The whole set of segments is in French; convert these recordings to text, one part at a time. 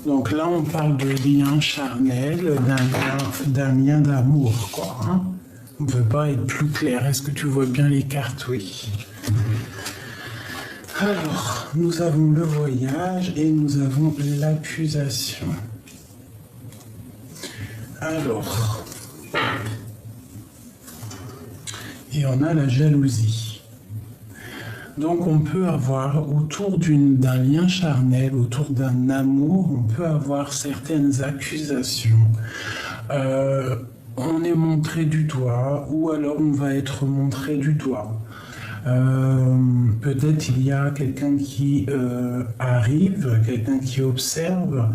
Donc là, on parle de lien charnel, d'un lien d'amour, quoi. Hein. On ne peut pas être plus clair. Est-ce que tu vois bien les cartes? Oui. Alors, nous avons le voyage et nous avons l'accusation. Alors, et on a la jalousie. Donc on peut avoir autour d'un lien charnel, autour d'un amour, on peut avoir certaines accusations. On est montré du doigt ou alors on va être montré du doigt. Peut-être il y a quelqu'un qui arrive, quelqu'un qui observe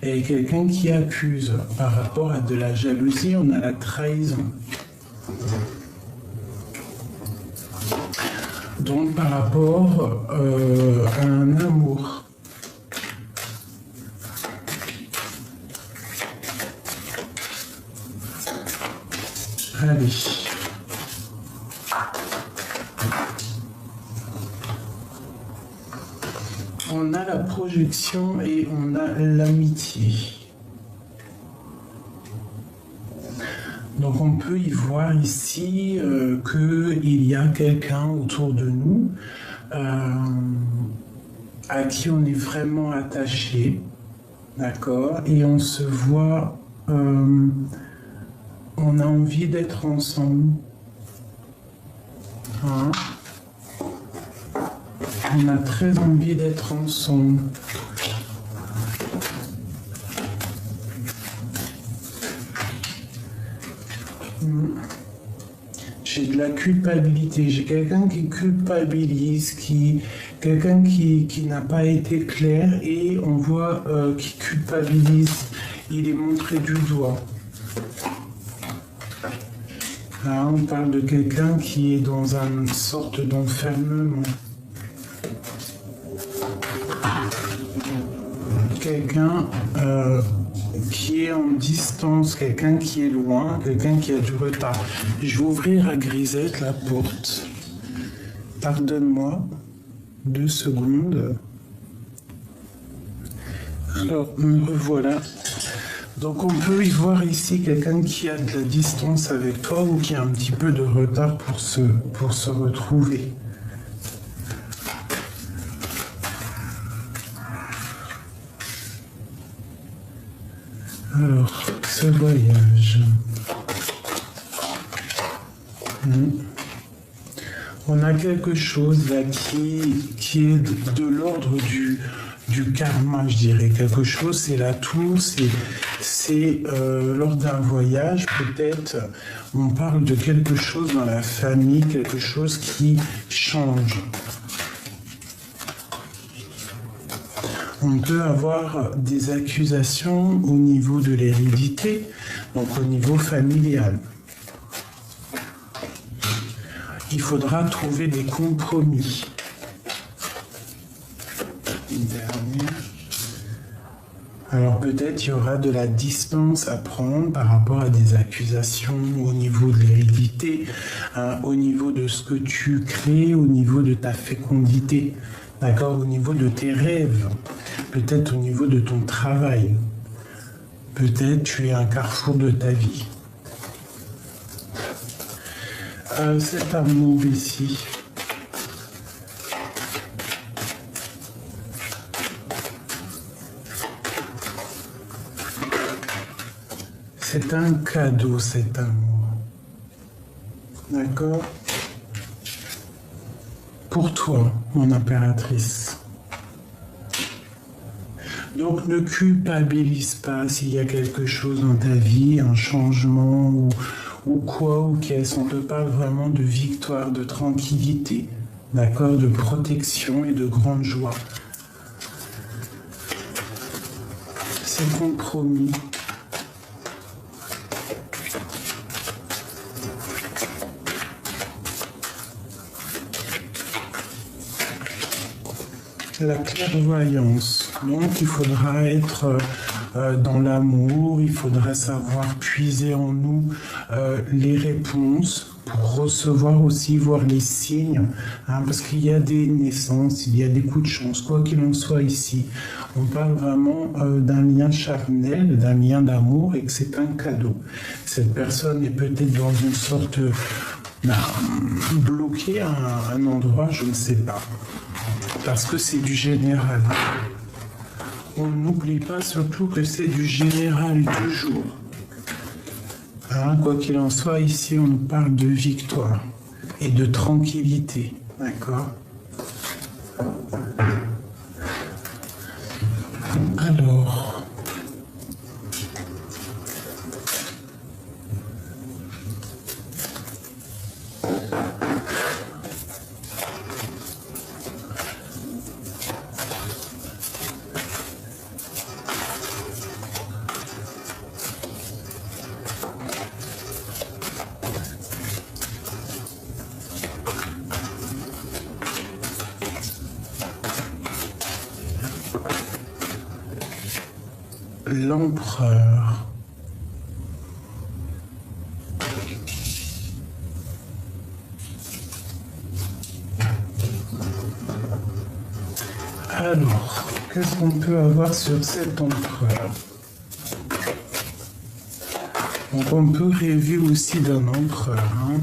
et quelqu'un qui accuse. Par rapport à de la jalousie, on a la trahison. Donc par rapport à un amour. Allez. On a la projection et on a l'amitié. Donc on peut y voir ici qu'il y a quelqu'un autour de nous à qui on est vraiment attaché, d'accord, et on se voit, on a envie d'être ensemble. Hein? On a très envie d'être ensemble. J'ai de la culpabilité, j'ai quelqu'un qui culpabilise, quelqu'un qui n'a pas été clair et on voit qu'il culpabilise, il est montré du doigt. Là, on parle de quelqu'un qui est dans une sorte d'enfermement. Quelqu'un qui est en distance, quelqu'un qui est loin, quelqu'un qui a du retard. Je vais ouvrir à Grisette la porte. Pardonne-moi, 2 secondes. Alors, me revoilà. Donc on peut y voir ici quelqu'un qui a de la distance avec toi ou qui a un petit peu de retard pour se retrouver. Alors, ce voyage. On a quelque chose là qui est de l'ordre du karma, je dirais. Quelque chose, c'est la tour, c'est lors d'un voyage, peut-être, on parle de quelque chose dans la famille, quelque chose qui change. On peut avoir des accusations au niveau de l'hérédité, donc au niveau familial. Il faudra trouver des compromis. Alors peut-être il y aura de la distance à prendre par rapport à des accusations au niveau de l'hérédité, hein, au niveau de ce que tu crées, au niveau de ta fécondité, d'accord, au niveau de tes rêves, peut-être au niveau de ton travail. Peut-être tu es à un carrefour de ta vie. Cet amour ici. C'est un cadeau, cet amour. D'accord? Pour toi, mon impératrice. Donc ne culpabilise pas s'il y a quelque chose dans ta vie, un changement ou quoi ou qu'est-ce. On te parle vraiment de victoire, de tranquillité, d'accord, de protection et de grande joie. C'est compromis. La clairvoyance. Donc il faudra être dans l'amour, il faudra savoir puiser en nous les réponses pour recevoir aussi, voir les signes, hein, parce qu'il y a des naissances, il y a des coups de chance, quoi qu'il en soit ici. On parle vraiment d'un lien charnel, d'un lien d'amour, et que c'est un cadeau. Cette personne est peut-être dans une sorte bloquée à un endroit, je ne sais pas, parce que c'est du général. On n'oublie pas surtout que c'est du général toujours. Hein, quoi qu'il en soit, ici on nous parle de victoire et de tranquillité, d'accord? Alors, l'empereur. Alors, qu'est-ce qu'on peut avoir sur cet empereur? Donc on peut rêver aussi d'un empereur, hein?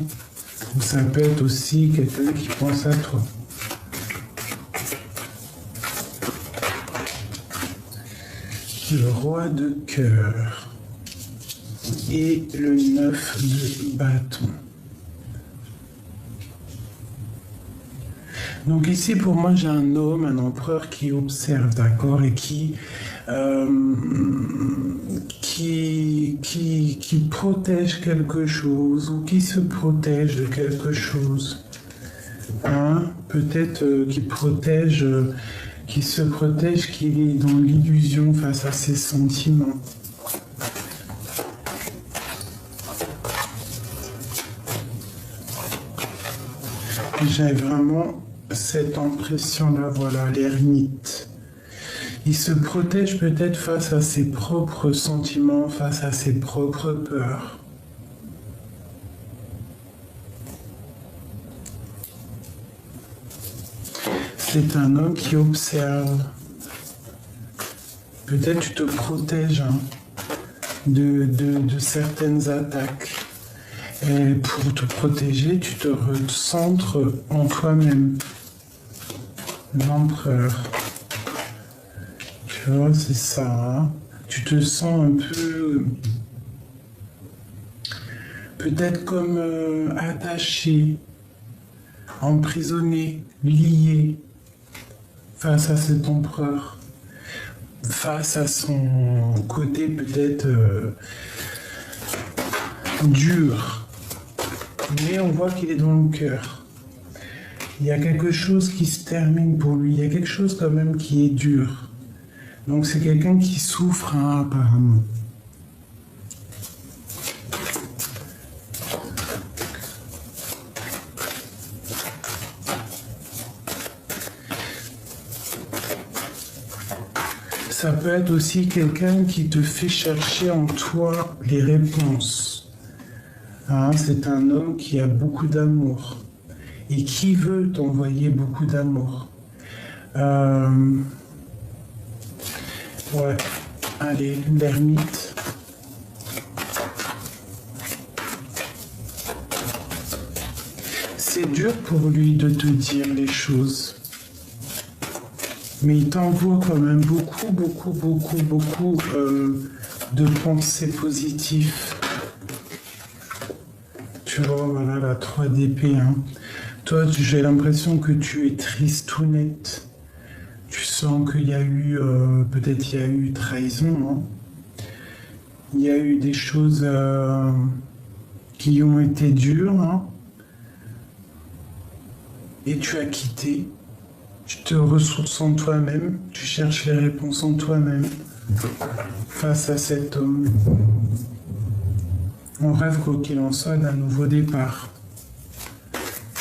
Ou ça peut être aussi quelqu'un qui pense à toi. Le roi de cœur et le 9 de bâton. Donc ici, pour moi, j'ai un homme, un empereur qui observe, d'accord, et qui protège quelque chose ou qui se protège de quelque chose. Hein? Peut-être qui se protège, qui est dans l'illusion face à ses sentiments. J'ai vraiment cette impression-là, voilà, l'ermite. Il se protège peut-être face à ses propres sentiments, face à ses propres peurs. C'est un homme qui observe. Peut-être tu te protèges hein, de certaines attaques. Et pour te protéger, tu te recentres en toi-même. L'empereur. Tu vois, c'est ça. Hein? Tu te sens un peu... peut-être comme attaché, emprisonné, lié face à cet empereur. Face à son côté peut-être dur. Mais on voit qu'il est dans le cœur. Il y a quelque chose qui se termine pour lui. Il y a quelque chose quand même qui est dur. Donc c'est quelqu'un qui souffre hein, apparemment. Ça peut être aussi quelqu'un qui te fait chercher en toi les réponses. Hein, c'est un homme qui a beaucoup d'amour et qui veut t'envoyer beaucoup d'amour. Ouais, allez, l'ermite. C'est dur pour lui de te dire les choses. Mais il t'envoie quand même beaucoup de pensées positives. Tu vois, voilà la 3 d'épée. Hein. Toi, j'ai l'impression que tu es tristounette. Tu sens qu'il y a eu, peut-être il y a eu trahison. Hein. Il y a eu des choses qui ont été dures. Hein. Et tu as quitté. Tu te ressources en toi-même, tu cherches les réponses en toi-même face à cet homme. On rêve, quoi qu'il en soit, d'un nouveau départ.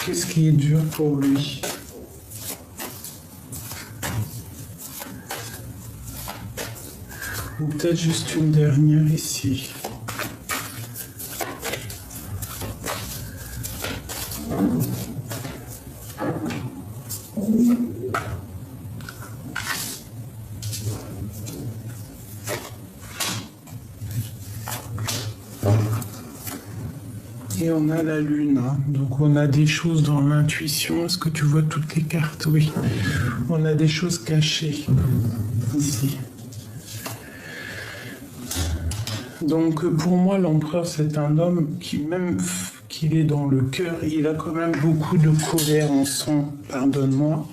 Qu'est-ce qui est dur pour lui? Ou peut-être juste une dernière ici. Et on a la lune, hein. Donc on a des choses dans l'intuition. Est-ce que tu vois toutes les cartes? Oui. On a des choses cachées ici. Donc pour moi, l'empereur, c'est un homme qui, même qu'il est dans le cœur, il a quand même beaucoup de colère en son. Pardonne-moi.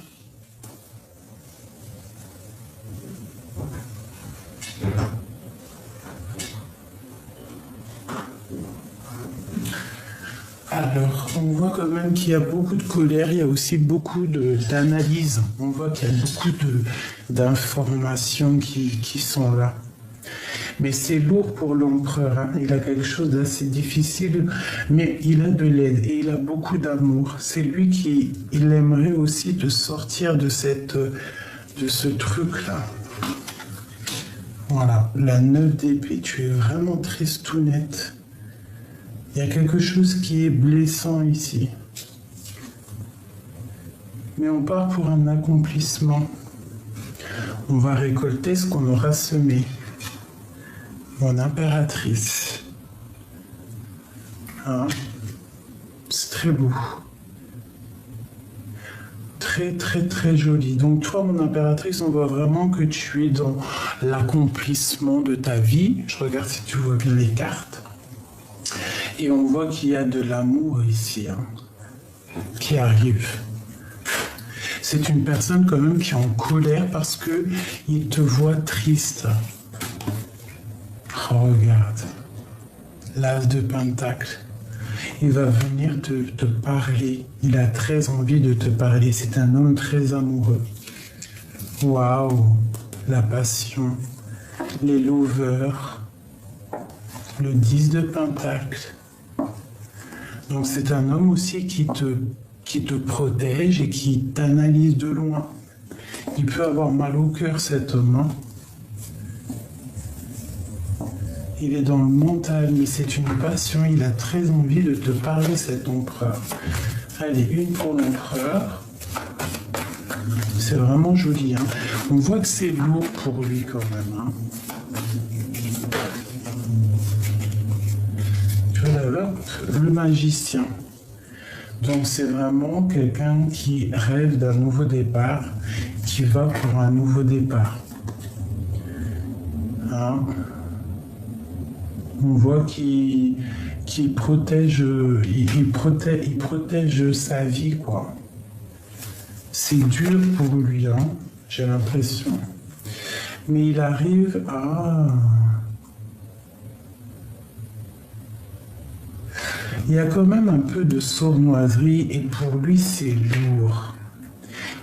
Alors, on voit quand même qu'il y a beaucoup de colère, il y a aussi beaucoup d'analyse. On voit qu'il y a beaucoup d'informations qui sont là. Mais c'est lourd pour l'empereur, hein. Il a quelque chose d'assez difficile, mais il a de l'aide et il a beaucoup d'amour. C'est lui il aimerait aussi te sortir de ce truc-là. Voilà, la 9 d'épée, tu es vraiment tristounette. Il y a quelque chose qui est blessant ici. Mais on part pour un accomplissement. On va récolter ce qu'on aura semé. Mon impératrice. Hein? C'est très beau. Très, très, très joli. Donc toi, mon impératrice, on voit vraiment que tu es dans l'accomplissement de ta vie. Je regarde si tu vois bien les cartes. Et on voit qu'il y a de l'amour ici, hein, qui arrive. C'est une personne quand même qui est en colère parce que il te voit triste. Oh, regarde, l'as de Pentacle. Il va venir te parler. Il a très envie de te parler. C'est un homme très amoureux. Waouh, la passion, les lovers, le 10 de Pentacle. Donc c'est un homme aussi qui te protège et qui t'analyse de loin. Il peut avoir mal au cœur, cet homme, hein. Il est dans le mental, mais c'est une passion. Il a très envie de te parler, cet empereur. Allez, une pour l'empereur. C'est vraiment joli, hein. On voit que c'est lourd pour lui quand même, hein. Le magicien. Donc c'est vraiment quelqu'un qui rêve d'un nouveau départ, qui va pour un nouveau départ. Hein? On voit qu'il protège, il protège sa vie, quoi. C'est dur pour lui, hein, j'ai l'impression. Mais il arrive à... Il y a quand même un peu de sournoiserie et pour lui c'est lourd.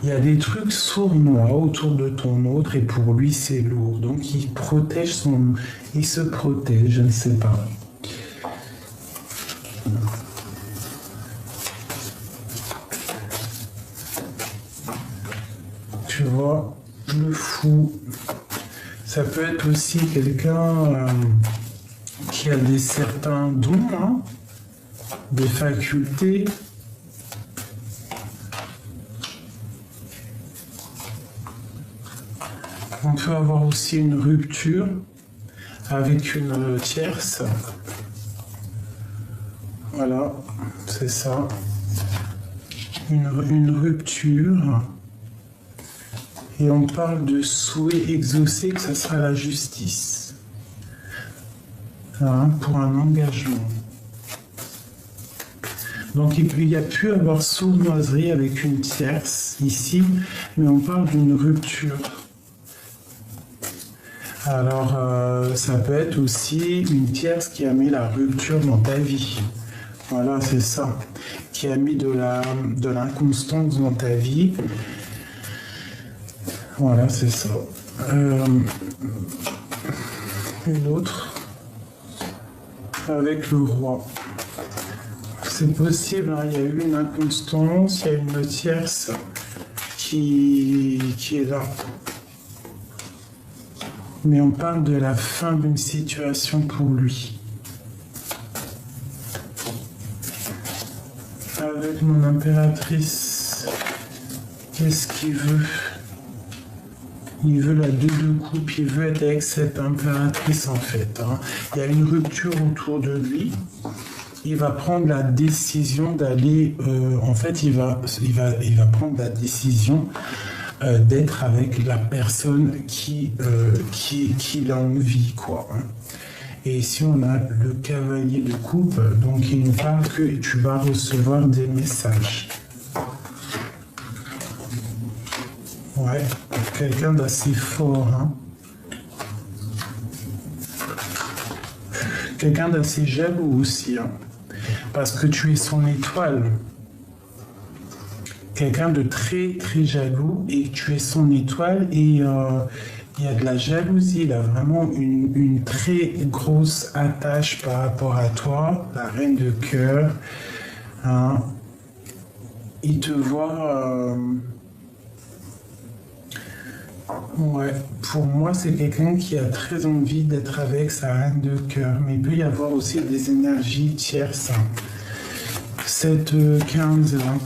Il y a des trucs sournois autour de ton autre et pour lui c'est lourd. Donc il protège il se protège, je ne sais pas. Tu vois, le fou, ça peut être aussi quelqu'un qui a certains dons, hein, des facultés. On peut avoir aussi une rupture avec une tierce. Voilà, c'est ça. Une rupture. Et on parle de souhait exaucé, que ça sera la justice. Hein, pour un engagement. Donc il y a pu avoir sournoiserie avec une tierce ici, mais on parle d'une rupture. Alors ça peut être aussi une tierce qui a mis la rupture dans ta vie. Voilà, c'est ça. Qui a mis de l'inconstance dans ta vie. Voilà, c'est ça. Une autre avec le roi. C'est possible, hein, il y a eu une inconstance, il y a une tierce qui est là. Mais on parle de la fin d'une situation pour lui. Avec mon impératrice, qu'est-ce qu'il veut? Il veut la 2 de coupe, il veut être avec cette impératrice en fait, hein. Il y a une rupture autour de lui. il va prendre la décision d'aller, en fait, il va prendre la décision d'être avec la personne qui a envie, quoi. Hein. Et ici, on a le cavalier de coupe, donc il nous parle que tu vas recevoir des messages. Ouais, quelqu'un d'assez fort, hein. Quelqu'un d'assez jaloux aussi, hein. Parce que tu es son étoile. Quelqu'un de très très jaloux et tu es son étoile et il y a de la jalousie, il a vraiment une très grosse attache par rapport à toi, la reine de cœur. Hein. Il te voit... Ouais, pour moi, c'est quelqu'un qui a très envie d'être avec sa reine de cœur, mais il peut y avoir aussi des énergies tierces. 7, 15, hein.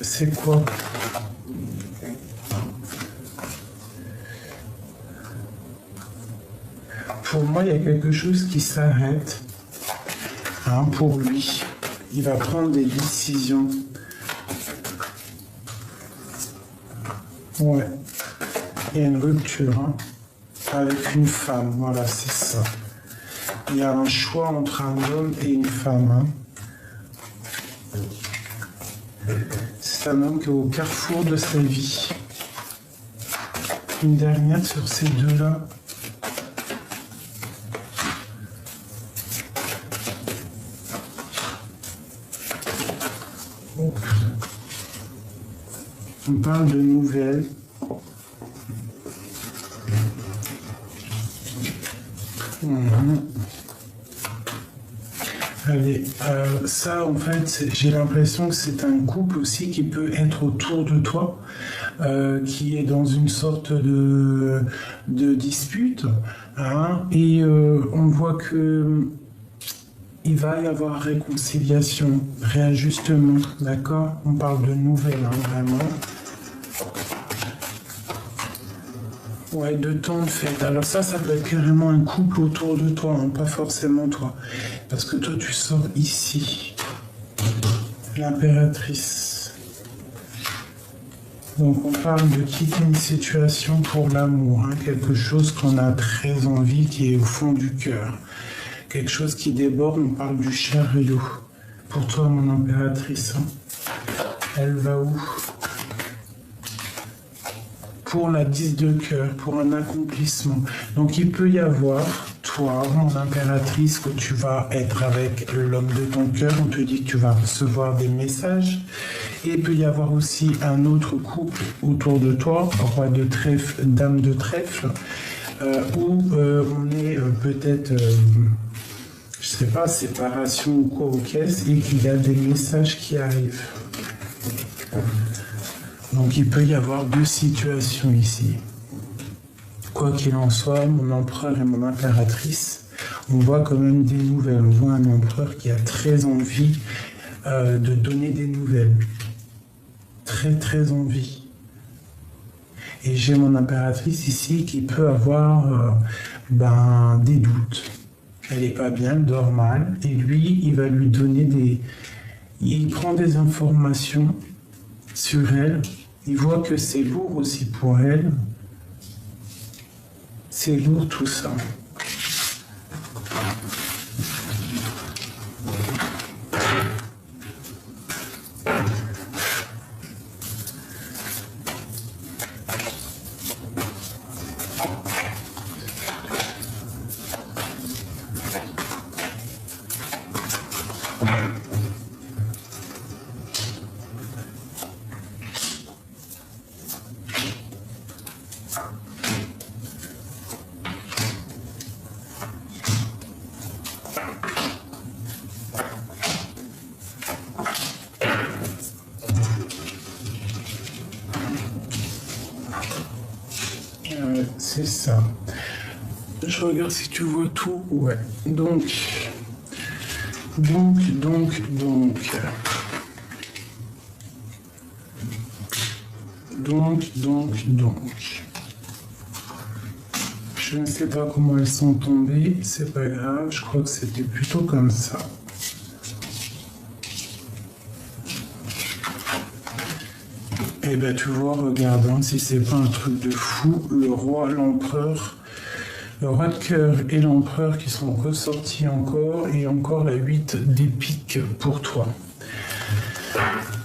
C'est quoi? Pour moi, il y a quelque chose qui s'arrête, hein, pour lui. Il va prendre des décisions. Ouais, il y a une rupture, hein, avec une femme, voilà, c'est ça. Il y a un choix entre un homme et une femme. Hein. C'est un homme qui est au carrefour de sa vie. Une dernière sur ces deux-là. On parle de nouvelles. Allez, ça en fait, j'ai l'impression que c'est un couple aussi qui peut être autour de toi, qui est dans une sorte de dispute, hein, et on voit que il va y avoir réconciliation, réajustement, d'accord? On parle de nouvelles, hein, vraiment. Ouais, de temps de fête. Alors ça peut être carrément un couple autour de toi, hein, pas forcément toi. Parce que toi, tu sors ici. L'impératrice. Donc on parle de quitter une situation pour l'amour, hein, quelque chose qu'on a très envie, qui est au fond du cœur. Quelque chose qui déborde, on parle du chariot. Pour toi, mon impératrice, hein, elle va où? Pour la 10 de cœur, pour un accomplissement. Donc il peut y avoir, toi, mon impératrice, que tu vas être avec l'homme de ton cœur, on te dit que tu vas recevoir des messages. Et il peut y avoir aussi un autre couple autour de toi, roi de trèfle, dame de trèfle, où on est peut-être, je sais pas, séparation ou quoi aux caisses, et qu'il y a des messages qui arrivent. Donc il peut y avoir deux situations ici. Quoi qu'il en soit, mon empereur et mon impératrice, on voit quand même des nouvelles. On voit un empereur qui a très envie de donner des nouvelles. Très très envie. Et j'ai mon impératrice ici qui peut avoir des doutes. Elle n'est pas bien, elle dort mal. Et lui, il va lui donner des... Il prend des informations sur elle. Il voit que c'est lourd aussi pour elle. C'est lourd tout ça. C'est ça. Je regarde si tu vois tout. Ouais. Donc. Je ne sais pas comment elles sont tombées, c'est pas grave, je crois que c'était plutôt comme ça. Et ben tu vois, regarde, hein, si c'est pas un truc de fou, le roi, l'empereur, le roi de cœur et l'empereur qui sont ressortis encore, et encore la 8 d'épique pour toi.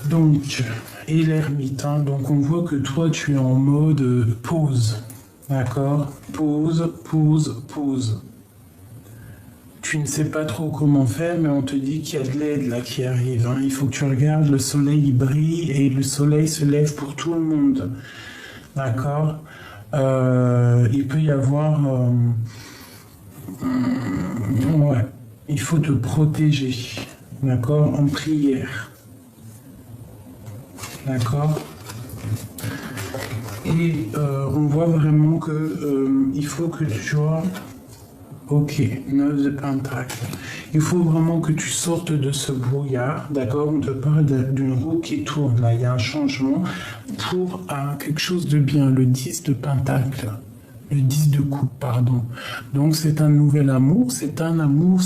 Donc, et l'ermite, hein, donc on voit que toi tu es en mode pause, d'accord? Pause, pause, pause. Tu ne sais pas trop comment faire, mais on te dit qu'il y a de l'aide là qui arrive. Hein. Il faut que tu regardes, le soleil il brille et le soleil se lève pour tout le monde. D'accord? Il peut y avoir... ouais, il faut te protéger. D'accord? En prière. D'accord? Et on voit vraiment que il faut que tu vois... Ok, 9 de pentacle. Il faut vraiment que tu sortes de ce brouillard, d'accord? On te parle d'une roue qui tourne, là, il y a un changement pour quelque chose de bien, le 10 de pentacle. Le 10 de coupe, pardon. Donc c'est un nouvel amour, c'est un amour,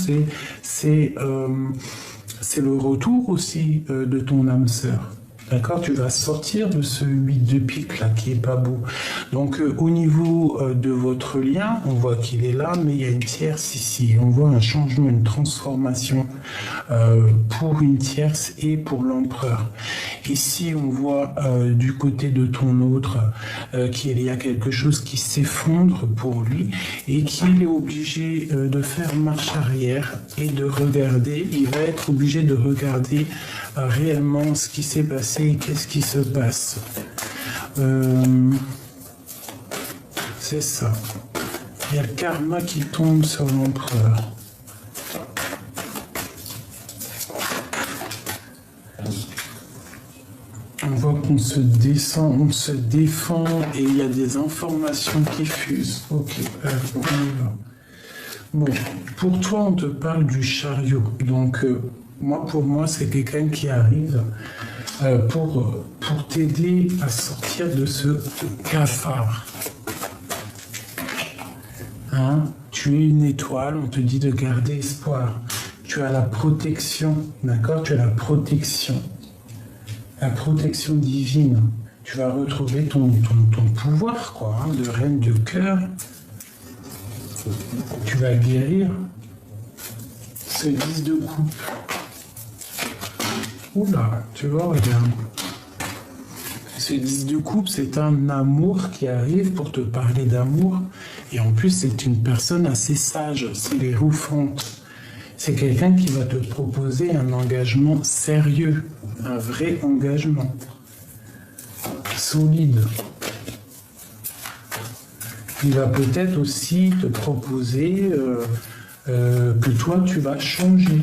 c'est le retour aussi de ton âme sœur. D'accord, tu vas sortir de ce 8 de pique là qui est pas beau. Donc au niveau de votre lien, on voit qu'il est là, mais il y a une tierce ici. On voit un changement, une transformation pour une tierce et pour l'empereur. Ici, on voit du côté de ton autre qu'il y a quelque chose qui s'effondre pour lui et qu'il est obligé de faire marche arrière et de regarder. Il va être obligé de regarder réellement ce qui s'est passé et qu'est-ce qui se passe. C'est ça. Il y a le karma qui tombe sur l'empereur. On voit qu'on se descend, on se défend et il y a des informations qui fusent. Ok, on y va. Bon, pour toi, on te parle du chariot. Donc, pour moi, c'est quelqu'un qui arrive pour t'aider à sortir de ce cafard. Hein? Tu es une étoile, on te dit de garder espoir. Tu as la protection, d'accord? Tu as la protection divine. Tu vas retrouver ton pouvoir, quoi, hein, de reine de cœur. Tu vas guérir ce 10 de coupe. Oula, tu vois, regarde. Ce 10 de coupe, c'est un amour qui arrive pour te parler d'amour. Et en plus, c'est une personne assez sage, c'est les roufantes. C'est quelqu'un qui va te proposer un engagement sérieux, un vrai engagement, solide. Il va peut-être aussi te proposer que toi, tu vas changer.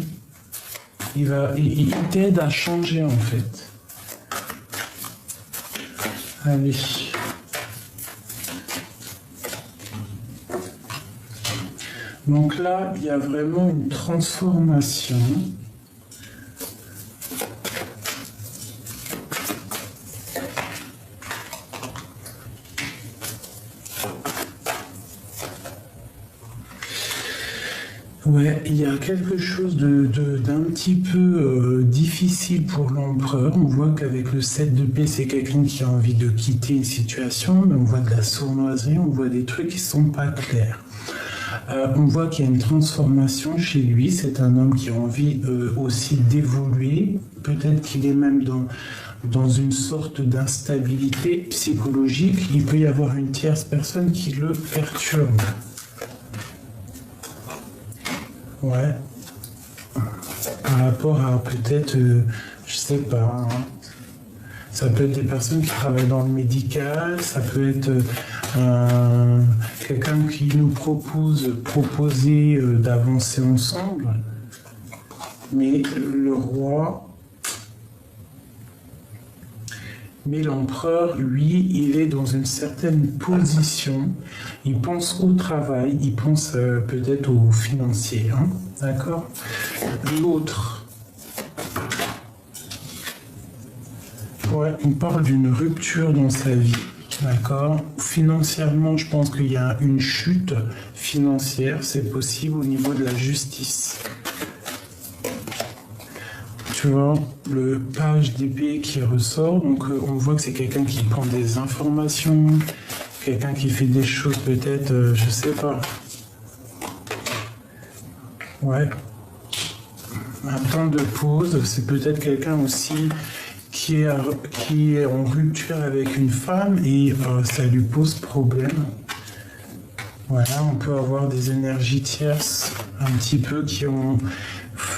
Il t'aide à changer, en fait. Allez. Donc là, il y a vraiment une transformation. Ouais, il y a quelque chose d'un petit peu difficile pour l'empereur. On voit qu'avec le 7 de paix, c'est quelqu'un qui a envie de quitter une situation, mais on voit de la sournoiserie, on voit des trucs qui sont pas clairs. On voit qu'il y a une transformation chez lui. C'est un homme qui a envie aussi d'évoluer. Peut-être qu'il est même dans une sorte d'instabilité psychologique. Il peut y avoir une tierce personne qui le perturbe. Ouais. Par rapport à peut-être, je sais pas, hein. Ça peut être des personnes qui travaillent dans le médical, ça peut être quelqu'un qui nous proposer d'avancer ensemble. Mais le roi, mais l'empereur, lui, il est dans une certaine position. Il pense au travail, il pense peut-être au financier, hein, d'accord? L'autre. Ouais, on parle d'une rupture dans sa vie. D'accord. Financièrement, je pense qu'il y a une chute financière, c'est possible au niveau de la justice. Tu vois, le page d'épée qui ressort, donc on voit que c'est quelqu'un qui prend des informations, quelqu'un qui fait des choses peut-être, je sais pas. Ouais. Un temps de pause, c'est peut-être quelqu'un aussi qui est en rupture avec une femme et ça lui pose problème. Voilà, on peut avoir des énergies tierces un petit peu qui ont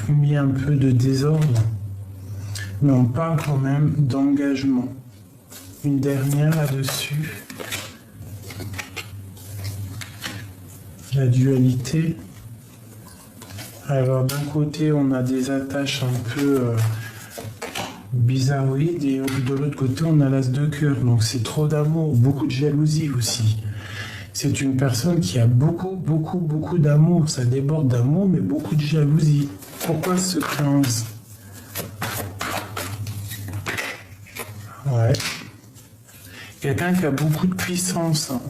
mis un peu de désordre. Mais on parle quand même d'engagement. Une dernière là-dessus. La dualité. Alors d'un côté, on a des attaches un peu bizarroïdes et de l'autre côté, on a l'as de cœur. Donc c'est trop d'amour, beaucoup de jalousie aussi. C'est une personne qui a beaucoup d'amour. Ça déborde d'amour, mais beaucoup de jalousie. Pourquoi ce 15? Ouais. Quelqu'un qui a beaucoup de puissance. Hein.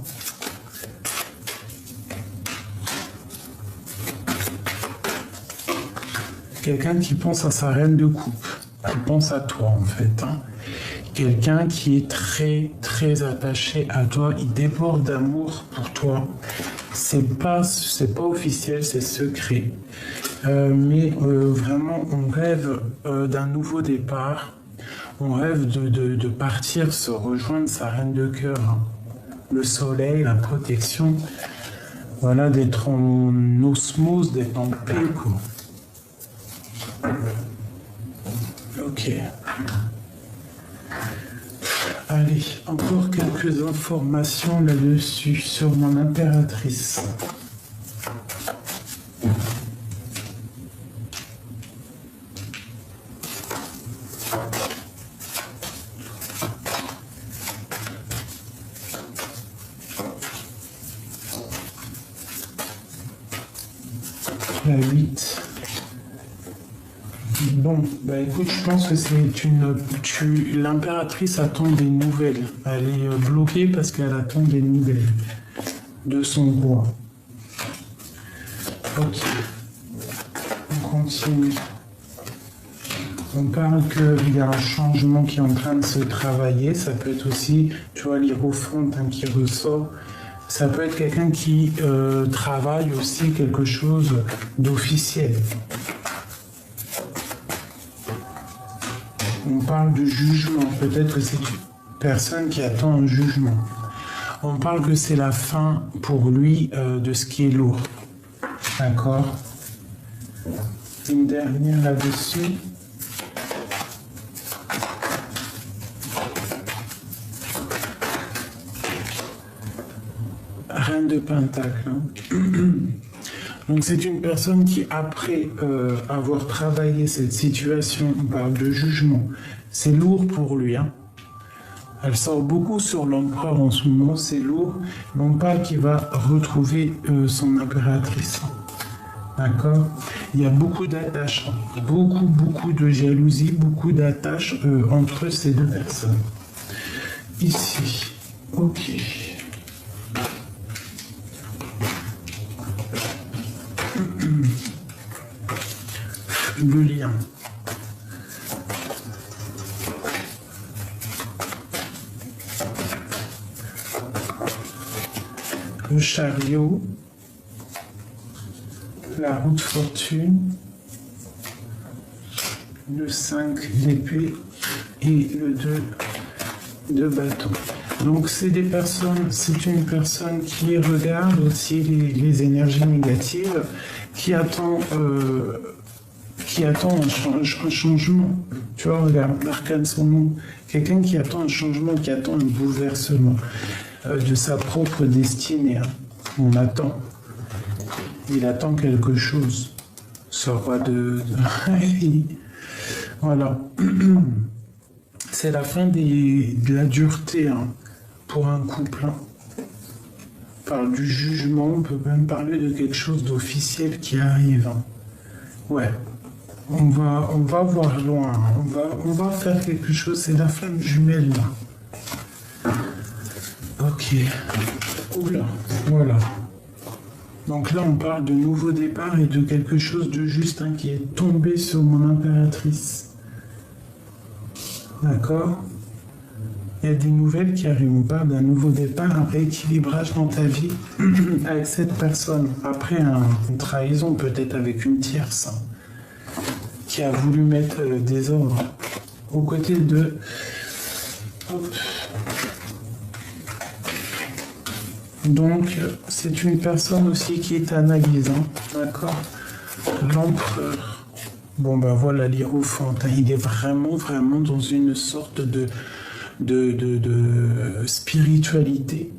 Quelqu'un qui pense à sa reine de coupe. Qui pense à toi, en fait. Hein. Quelqu'un qui est très attaché à toi. Il déborde d'amour pour toi. C'est pas officiel, c'est secret. Mais vraiment, on rêve d'un nouveau départ. On rêve de partir, se rejoindre sa reine de cœur. Hein. Le soleil, la protection. Voilà, d'être en osmose, d'être en paix, quoi. Ok. Allez, encore quelques informations là-dessus sur mon impératrice. La 8. Bon, bah écoute, je pense que c'est l'impératrice attend des nouvelles. Elle est bloquée parce qu'elle attend des nouvelles de son roi. Ok. On continue. On parle qu'il y a un changement qui est en train de se travailler. Ça peut être aussi, tu vois, l'hiérophante qui ressort. Ça peut être quelqu'un qui travaille aussi quelque chose d'officiel. On parle de jugement. Peut-être que c'est une personne qui attend un jugement. On parle que c'est la fin pour lui de ce qui est lourd. D'accord? Une dernière là-dessus. Reine de Pentacle. Hein. Donc c'est une personne qui, après avoir travaillé cette situation, on parle de jugement, c'est lourd pour lui. Hein. Elle sort beaucoup sur l'empereur en ce moment, c'est lourd. Mais on parle qu'il va retrouver son impératrice. D'accord? Il y a beaucoup d'attaches, beaucoup de jalousie, beaucoup d'attaches entre ces deux personnes. Ici. Ok. Le lien. Le chariot. La roue de fortune. Le 5 d'épée et le 2 de bâton. Donc c'est une personne qui regarde aussi les énergies négatives, qui attend un changement. Tu vois, regarde, l'arcane son nom. Quelqu'un qui attend un changement, qui attend un bouleversement de sa propre destinée. Hein. On attend. Il attend quelque chose. Ce roi de... Voilà. C'est la fin de la dureté hein, pour un couple. Hein. On parle du jugement, on peut même parler de quelque chose d'officiel qui arrive. Hein. Ouais. On va voir loin. Hein. On va faire quelque chose. C'est la flamme jumelle là. Ok. Oula, voilà. Donc là, on parle de nouveau départ et de quelque chose de juste hein, qui est tombé sur mon impératrice. D'accord? Il y a des nouvelles qui arrivent. On parle d'un nouveau départ, un rééquilibrage dans ta vie avec cette personne. Après, une trahison peut-être avec une tierce hein, qui a voulu mettre des ordres aux côtés de... Hop. Donc, c'est une personne aussi qui est analysant, d'accord? L'empereur. Bon, ben voilà, l'hiérophante. Hein, il est vraiment, vraiment dans une sorte de spiritualité.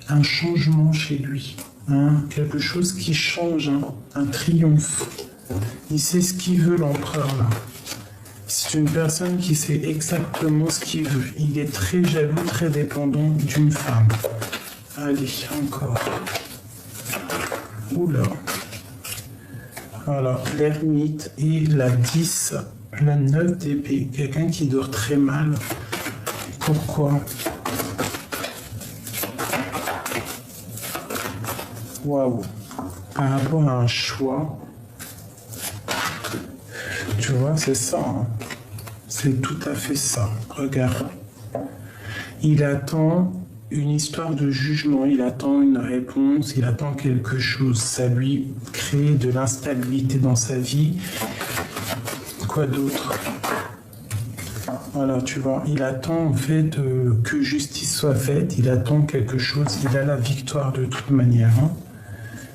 Un changement chez lui. Hein, quelque chose qui change, hein, un triomphe. Il sait ce qu'il veut, l'empereur, là. C'est une personne qui sait exactement ce qu'il veut. Il est très jaloux, très dépendant d'une femme. Allez, encore. Oula. Voilà, l'ermite et la 10, la 9 d'épée. Quelqu'un qui dort très mal. Pourquoi? Waouh. Par rapport à un choix. Tu vois, c'est ça. Hein. C'est tout à fait ça. Regarde. Il attend une histoire de jugement, il attend une réponse, il attend quelque chose. Ça lui crée de l'instabilité dans sa vie. Quoi d'autre? Voilà, tu vois, il attend en fait que justice soit faite, il attend quelque chose, il a la victoire de toute manière. Hein.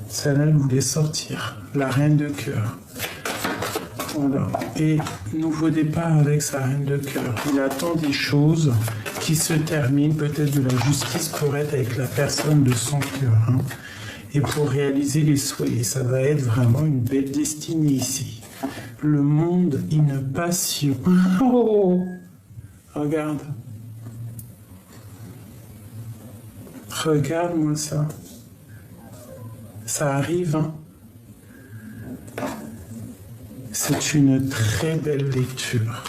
Celle-là, elle voulait sortir. La reine de cœur. Voilà. Et nouveau départ avec sa reine de cœur. Il attend des choses qui se terminent, peut-être de la justice pour être avec la personne de son cœur. Hein. Et pour réaliser les souhaits. Et ça va être vraiment une belle destinée ici. Le monde, une passion. Oh, regarde. Regarde-moi ça. Ça arrive, hein. C'est une très belle lecture.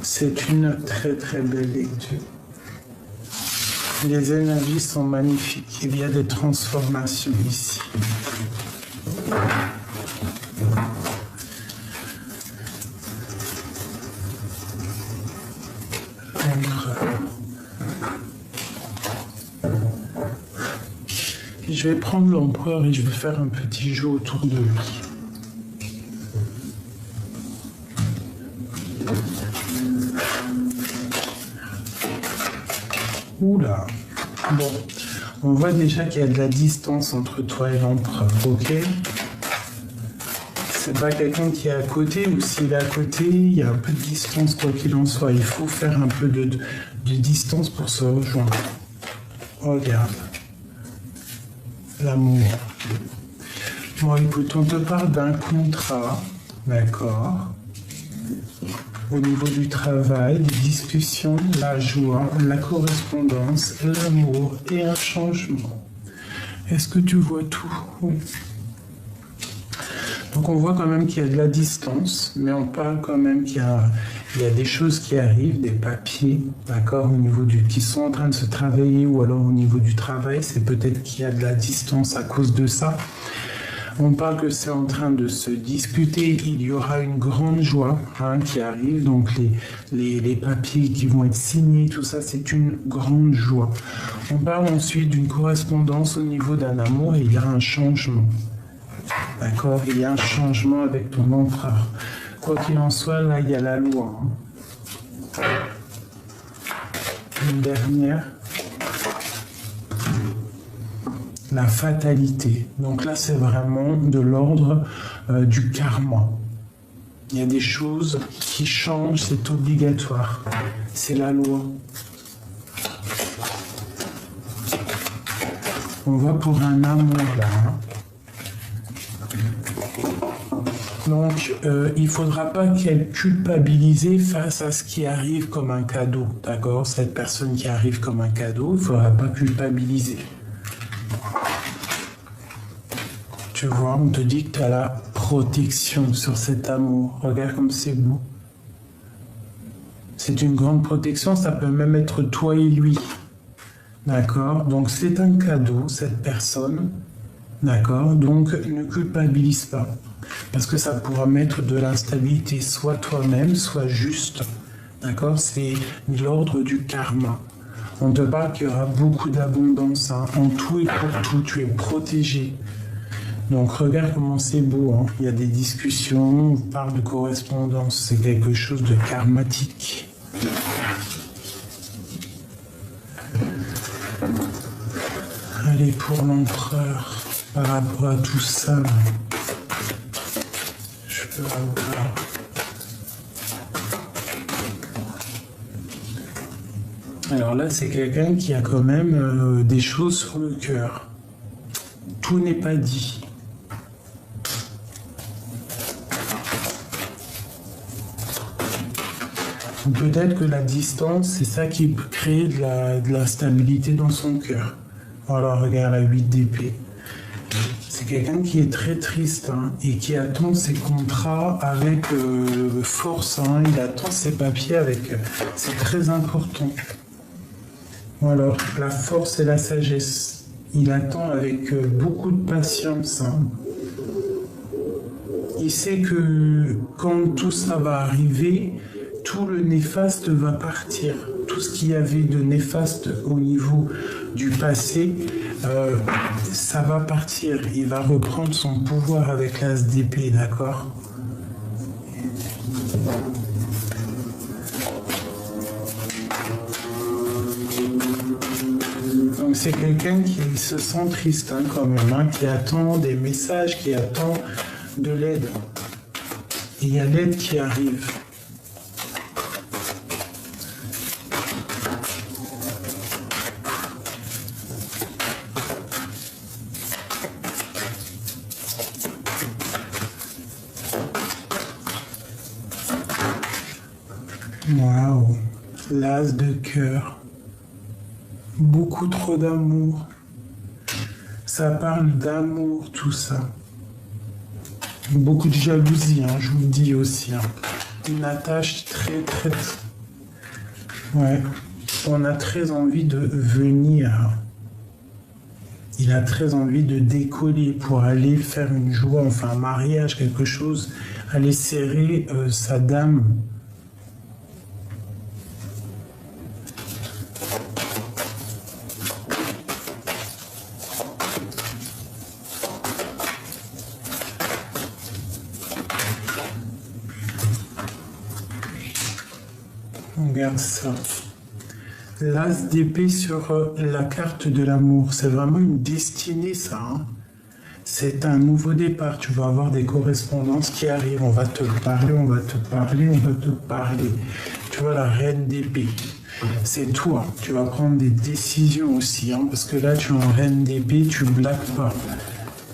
C'est une très très belle lecture. Les énergies sont magnifiques. Il y a des transformations ici. Je vais prendre l'empereur et je vais faire un petit jeu autour de lui. Oula. Bon, on voit déjà qu'il y a de la distance entre toi et l'empereur, ok? C'est pas quelqu'un qui est à côté, ou s'il est à côté, il y a un peu de distance, quoi qu'il en soit. Il faut faire un peu de distance pour se rejoindre. Regarde. L'amour. Bon, écoute, on te parle d'un contrat, d'accord? Au niveau du travail, des discussions, la joie, la correspondance, l'amour et un changement. Est-ce que tu vois tout? Oui. Donc on voit quand même qu'il y a de la distance, mais on parle quand même qu'il y a des choses qui arrivent, des papiers, d'accord, au niveau qui sont en train de se travailler, ou alors au niveau du travail, c'est peut-être qu'il y a de la distance à cause de ça. On parle que c'est en train de se discuter, il y aura une grande joie hein, qui arrive, donc les papiers qui vont être signés, tout ça, c'est une grande joie. On parle ensuite d'une correspondance au niveau d'un amour et il y a un changement. D'accord? Il y a un changement avec ton empereur. Quoi qu'il en soit, là, il y a la loi. Hein. Une dernière. La fatalité. Donc là, c'est vraiment de l'ordre du karma. Il y a des choses qui changent, c'est obligatoire. C'est la loi. On va pour un amour, là. Hein. Donc, il ne faudra pas qu'elle culpabilise face à ce qui arrive comme un cadeau. D'accord? Cette personne qui arrive comme un cadeau, il ne faudra pas culpabiliser. Tu vois, on te dit que tu as la protection sur cet amour. Regarde comme c'est beau. C'est une grande protection, ça peut même être toi et lui. D'accord? Donc c'est un cadeau, cette personne. D'accord? Donc ne culpabilise pas. Parce que ça pourra mettre de l'instabilité, soit toi-même, soit juste. D'accord? C'est l'ordre du karma. On te parle qu'il y aura beaucoup d'abondance. Hein. En tout et pour tout, tu es protégé. Donc regarde comment c'est beau. Hein. Il y a des discussions, on parle de correspondance. C'est quelque chose de karmatique. Allez, pour l'empereur, par rapport à tout ça, je peux avoir... Alors là, c'est quelqu'un qui a quand même des choses sur le cœur. Tout n'est pas dit. Peut-être que la distance, c'est ça qui peut créer de la stabilité dans son cœur. Voilà, regarde la 8 d'épée. C'est quelqu'un qui est très triste hein, et qui attend ses contrats avec force. Hein, il attend ses papiers avec... c'est très important. Voilà, la force et la sagesse. Il attend avec beaucoup de patience. Hein. Il sait que quand tout ça va arriver, tout le néfaste va partir. Tout ce qu'il y avait de néfaste au niveau du passé, ça va partir. Il va reprendre son pouvoir avec l'as d'épée, d'accord ? Donc c'est quelqu'un qui se sent triste hein, quand même, hein, qui attend des messages, qui attend de l'aide. Et il y a l'aide qui arrive. Waouh, l'as de cœur. Beaucoup trop d'amour. Ça parle d'amour, tout ça. Beaucoup de jalousie, hein, je vous le dis aussi. Hein. Une attache très, très... Ouais. On a très envie de venir. Il a très envie de décoller pour aller faire une joie, enfin un mariage, quelque chose. Aller serrer sa dame. Regarde ça. L'as d'épée sur la carte de l'amour. C'est vraiment une destinée, ça. Hein. C'est un nouveau départ. Tu vas avoir des correspondances qui arrivent. On va te parler, on va te parler, on va te parler. Tu vois, la reine d'épée. C'est toi. Tu vas prendre des décisions aussi. Hein, parce que là, tu es en reine d'épée, tu ne blagues pas.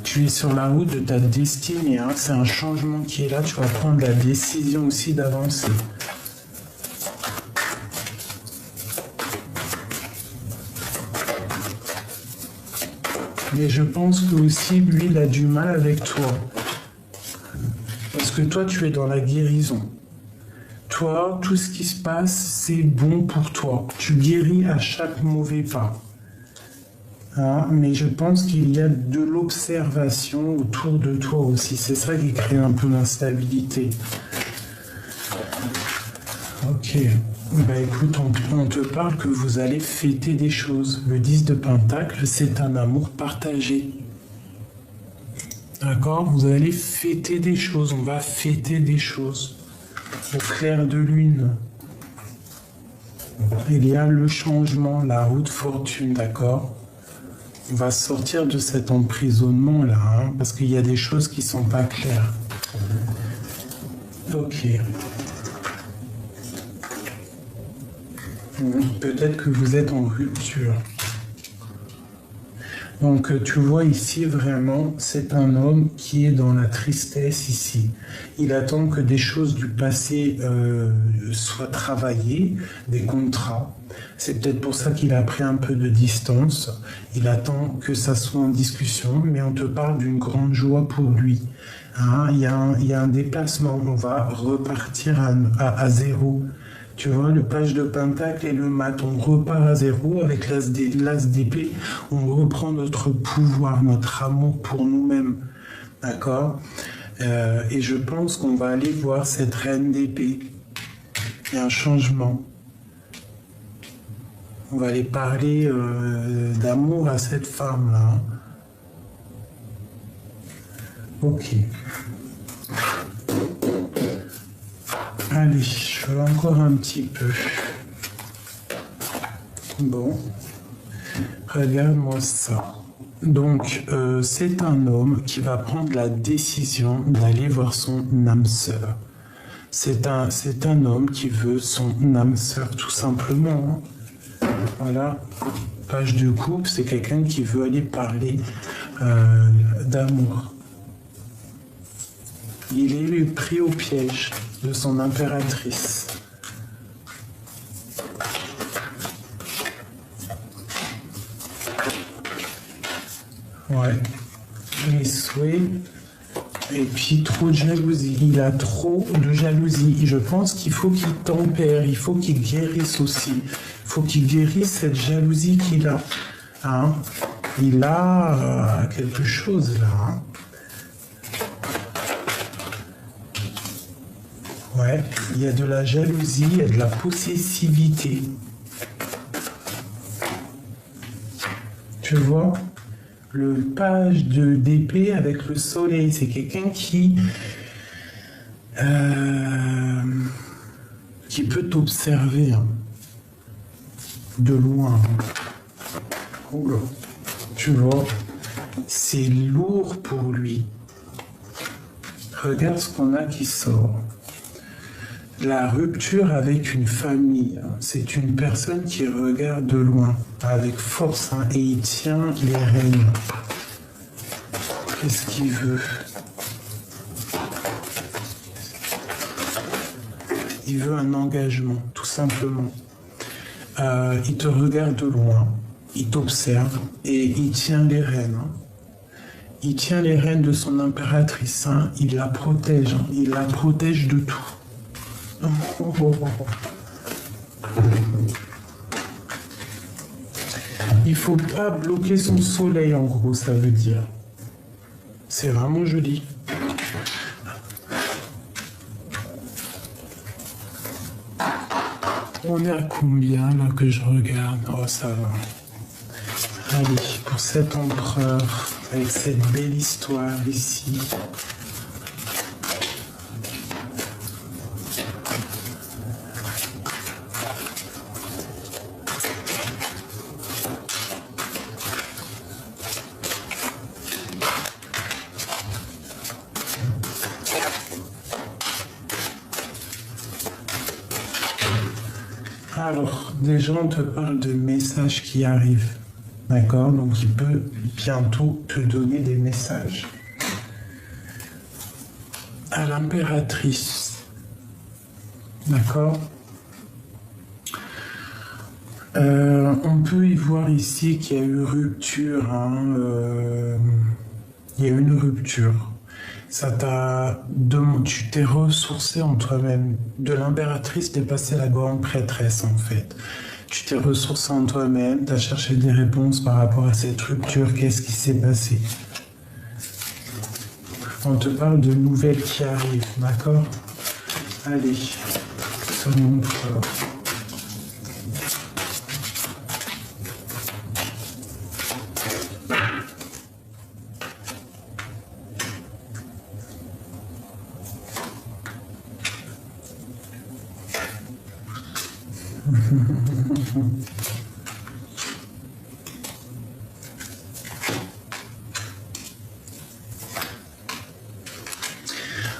Tu es sur la route de ta destinée. Hein. C'est un changement qui est là. Tu vas prendre la décision aussi d'avancer. Mais je pense que aussi, lui, il a du mal avec toi. Parce que toi, tu es dans la guérison. Toi, tout ce qui se passe, c'est bon pour toi. Tu guéris à chaque mauvais pas. Hein? Mais je pense qu'il y a de l'observation autour de toi aussi. C'est ça qui crée un peu l'instabilité. Ok. Bah écoute, on te parle que vous allez fêter des choses. Le 10 de Pentacle, c'est un amour partagé. D'accord? Vous allez fêter des choses, on va fêter des choses. Au clair de lune. Il y a le changement, la roue de fortune, d'accord? On va sortir de cet emprisonnement-là, hein, parce qu'il y a des choses qui ne sont pas claires. Ok. Peut-être que vous êtes en rupture. Donc tu vois ici vraiment, c'est un homme qui est dans la tristesse ici. Il attend que des choses du passé soient travaillées, des contrats. C'est peut-être pour ça qu'il a pris un peu de distance. Il attend que ça soit en discussion, mais on te parle d'une grande joie pour lui. Hein, il y a un déplacement, on va repartir à zéro. Tu vois, le page de pentacle et le mat, on repart à zéro avec l'as d'épée, on reprend notre pouvoir, notre amour pour nous-mêmes, d'accord? Et je pense qu'on va aller voir cette reine d'épée. Il y a un changement. On va aller parler d'amour à cette femme-là. Ok. Allez, je vais encore un petit peu. Bon. Regarde-moi ça. Donc, c'est un homme qui va prendre la décision d'aller voir son âme sœur. C'est un homme qui veut son âme sœur, tout simplement. Voilà. Page de coupe, c'est quelqu'un qui veut aller parler d'amour. Il est pris au piège de son impératrice. Ouais. Les souhaits. Et puis trop de jalousie. Il a trop de jalousie. Je pense qu'il faut qu'il tempère. Il faut qu'il guérisse aussi. Il faut qu'il guérisse cette jalousie qu'il a. Hein? Il a quelque chose là. Hein? Ouais, il y a de la jalousie, il y a de la possessivité. Tu vois, le page d'épée avec le soleil, c'est quelqu'un qui peut t'observer hein, de loin. Oula. Tu vois, c'est lourd pour lui. Regarde ce qu'on a qui sort. La rupture avec une famille, c'est une personne qui regarde de loin, avec force, hein, et il tient les rênes. Qu'est-ce qu'il veut? Il veut un engagement, tout simplement. Il te regarde de loin, il t'observe, et il tient les rênes. Hein. Il tient les rênes de son impératrice, hein. Il la protège, hein. Il la protège de tout. Il faut pas bloquer son soleil, en gros, ça veut dire. C'est vraiment joli. On est à combien là que je regarde? Oh, ça va. Allez, pour cet empereur, avec cette belle histoire ici. Alors, déjà, on te parle de messages qui arrivent. D'accord? Donc, il peut bientôt te donner des messages. À l'impératrice. D'accord? On peut y voir ici qu'il y a eu rupture. Hein, il y a eu une rupture. Tu t'es ressourcé en toi-même. De l'impératrice, t'es passé la grande prêtresse, en fait. Tu t'es ressourcé en toi-même, t'as cherché des réponses par rapport à cette rupture. Qu'est-ce qui s'est passé? On te parle de nouvelles qui arrivent, d'accord? Allez, ça montre.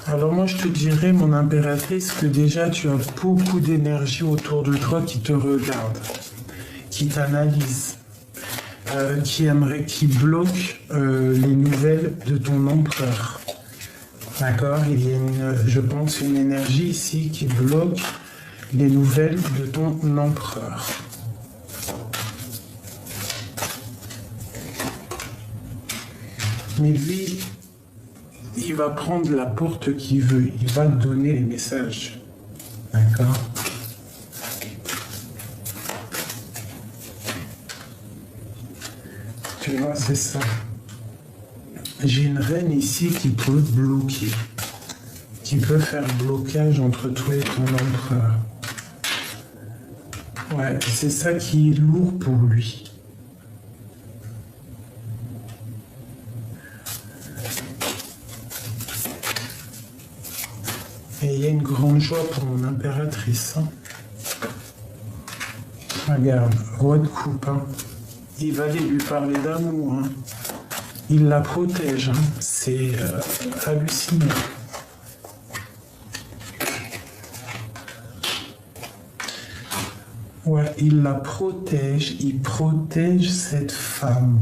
Alors moi je te dirais, mon impératrice, que déjà tu as beaucoup d'énergie autour de toi qui te regarde, qui t'analyse, qui bloque les nouvelles de ton empereur. D'accord? Il y a je pense une énergie ici qui bloque les nouvelles de ton empereur. Mais lui, il va prendre la porte qu'il veut. Il va te donner les messages. D'accord? Tu vois, c'est ça. J'ai une reine ici qui peut bloquer, qui peut faire blocage entre toi et ton empereur. Ouais, c'est ça qui est lourd pour lui. Et il y a une grande joie pour mon impératrice. Hein. Regarde, roi de coupe. Hein. Il va aller lui parler d'amour. Hein. Il la protège. Hein. C'est hallucinant. Ouais, il la protège. Il protège cette femme.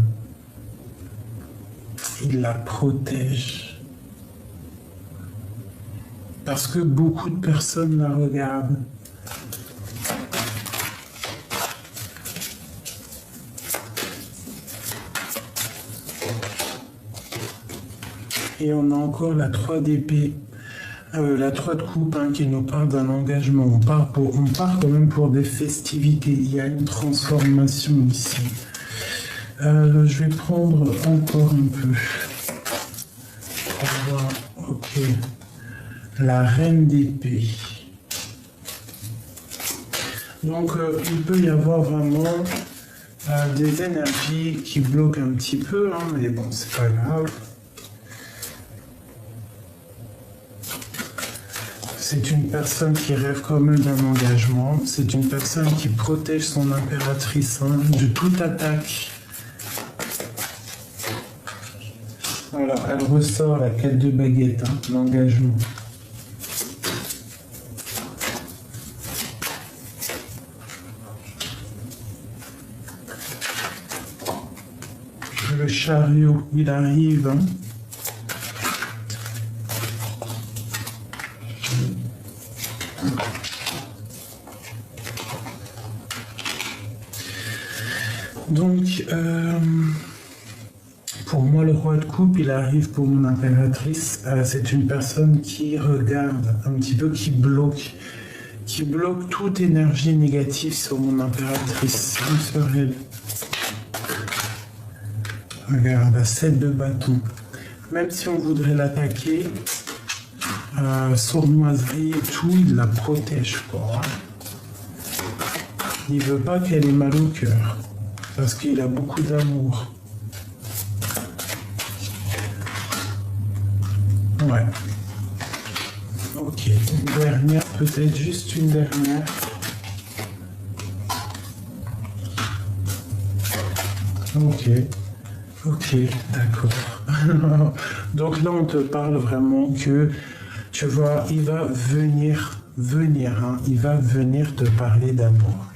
Il la protège. Parce que beaucoup de personnes la regardent. Et on a encore la 3 d'épée, la 3 de coupe hein, qui nous parle d'un engagement. On part quand même pour des festivités. Il y a une transformation ici. Je vais prendre encore un peu. On va voir. Ok. La reine d'épée. Donc, il peut y avoir vraiment des énergies qui bloquent un petit peu, hein, mais bon, c'est pas grave. C'est une personne qui rêve quand même d'un engagement. C'est une personne qui protège son impératrice hein, de toute attaque. Voilà, elle ressort la quête de baguette, hein, l'engagement. Le chariot, il arrive. Hein. Donc, pour moi, le roi de coupe, il arrive pour mon impératrice. C'est une personne qui regarde un petit peu, qui bloque toute énergie négative sur mon impératrice. Sur elle. Regarde, la 7 de bâton. Même si on voudrait l'attaquer, sournoiserie et tout, il la protège. Quoi. Il veut pas qu'elle ait mal au cœur. Parce qu'il a beaucoup d'amour. Ouais. Ok, une dernière, peut-être juste une dernière. Ok, d'accord. Donc là, on te parle vraiment que, tu vois, il va venir, hein, il va venir te parler d'amour.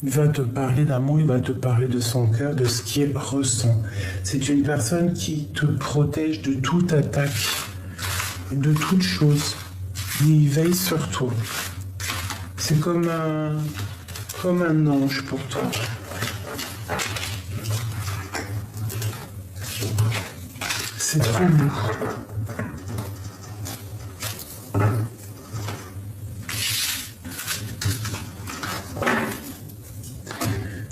Il va te parler d'amour, il va te parler de son cœur, de ce qu'il ressent. C'est une personne qui te protège de toute attaque, de toute chose. Il veille sur toi. C'est comme un ange pour toi. C'est trop beau.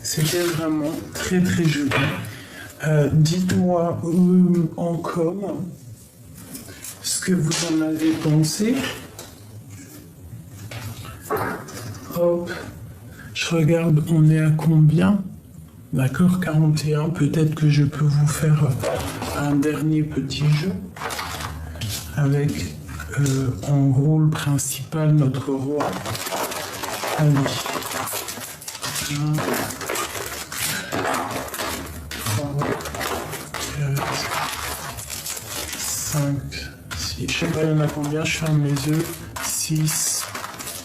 C'était vraiment très très joli. Dites-moi en com ce que vous en avez pensé. Hop, je regarde, on est à combien? D'accord, 41. Peut-être que je peux vous faire un dernier petit jeu avec en rôle principal notre roi. Allez. 1, 3, 4, 5, 6. Je sais pas, il y en a combien, je ferme les yeux. 6,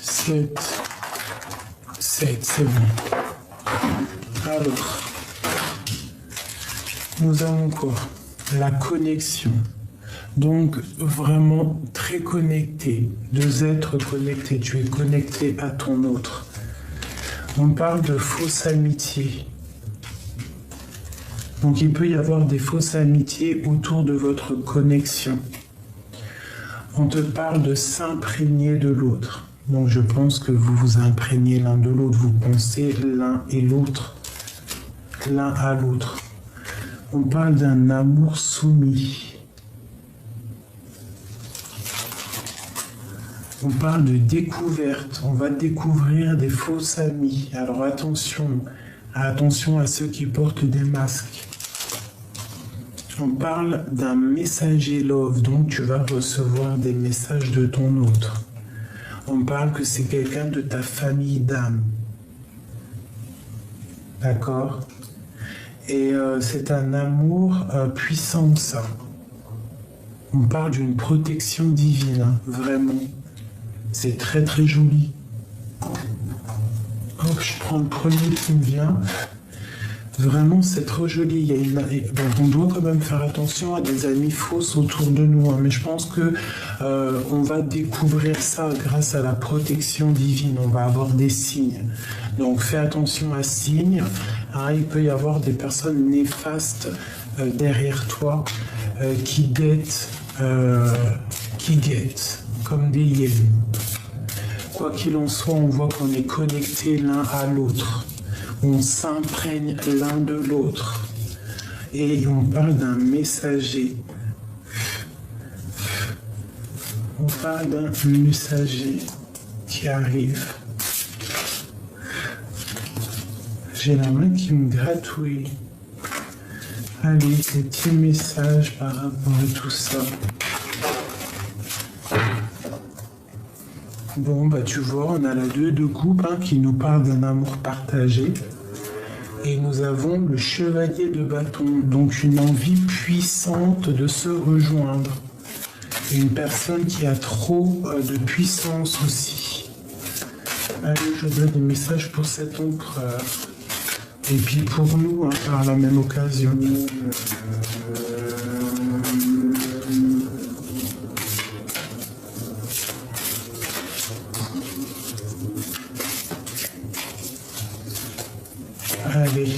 7, c'est bon. Alors, nous avons quoi? La connexion. Donc, vraiment très connecté. Deux êtres connectés. Tu es connecté à ton autre. On parle de fausse amitié. Donc, il peut y avoir des fausses amitiés autour de votre connexion. On te parle de s'imprégner de l'autre. Donc, je pense que vous vous imprégnez l'un de l'autre. Vous pensez l'un et l'autre l'un à l'autre. On parle d'un amour soumis. On parle de découverte. On va découvrir des faux amis. Alors attention à ceux qui portent des masques. On parle d'un messager love, donc tu vas recevoir des messages de ton autre. On parle que c'est quelqu'un de ta famille d'âme. D'accord? Et c'est un amour puissant, ça. On parle d'une protection divine, hein, vraiment. C'est très très joli. Hop, je prends le premier qui me vient. Vraiment, c'est trop joli. On doit quand même faire attention à des amis fausses autour de nous, hein, mais je pense que on va découvrir ça grâce à la protection divine. On va avoir des signes. Donc, fais attention à signes. Hein, il peut y avoir des personnes néfastes derrière toi qui guettent comme des hyènes. Quoi qu'il en soit, on voit qu'on est connectés l'un à l'autre. On s'imprègne l'un de l'autre. Et on parle d'un messager. On parle d'un messager qui arrive. J'ai la main qui me gratouille. Allez, des petits messages par rapport à tout ça. Bon, bah tu vois, on a la 2 de coupe hein, qui nous parle d'un amour partagé. Et nous avons le chevalier de bâton, donc une envie puissante de se rejoindre. Une personne qui a trop de puissance aussi. Allez, je donne des messages pour cet empereur. Et puis pour nous, hein, par la même occasion. Allez.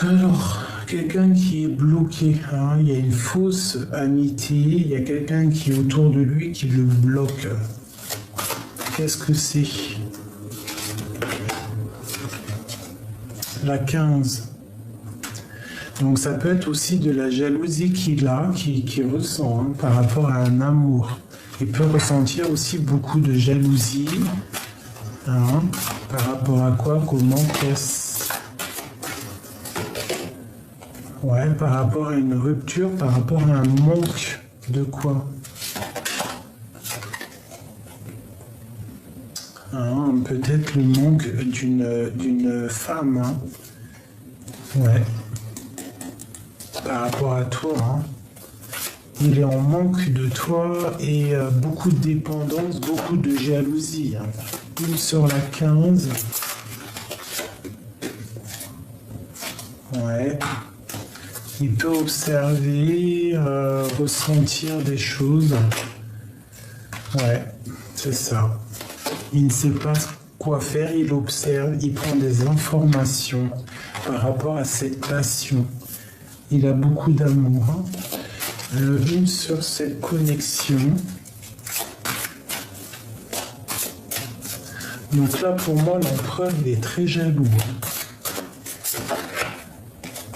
Alors, quelqu'un qui est bloqué, hein, il y a une fausse amitié, il y a quelqu'un qui est autour de lui qui le bloque. Qu'est-ce que c'est? La 15. Donc ça peut être aussi de la jalousie qu'il a, qu'il ressent hein, par rapport à un amour. Il peut ressentir aussi beaucoup de jalousie. Hein, par rapport à quoi? Comment? Qu'est-ce? Ouais, par rapport à une rupture, par rapport à un manque de quoi? Hein, peut-être le manque d'une femme. Hein. Ouais. Par rapport à toi. Hein. Il est en manque de toi et beaucoup de dépendance, beaucoup de jalousie. Hein. Une sur la 15. Ouais. Il peut observer, ressentir des choses. Ouais, c'est ça. Il ne sait pas quoi faire, il observe, il prend des informations par rapport à cette passion. Il a beaucoup d'amour. Hein. Le une sur cette connexion. Donc là, pour moi, l'empereur, il est très jaloux.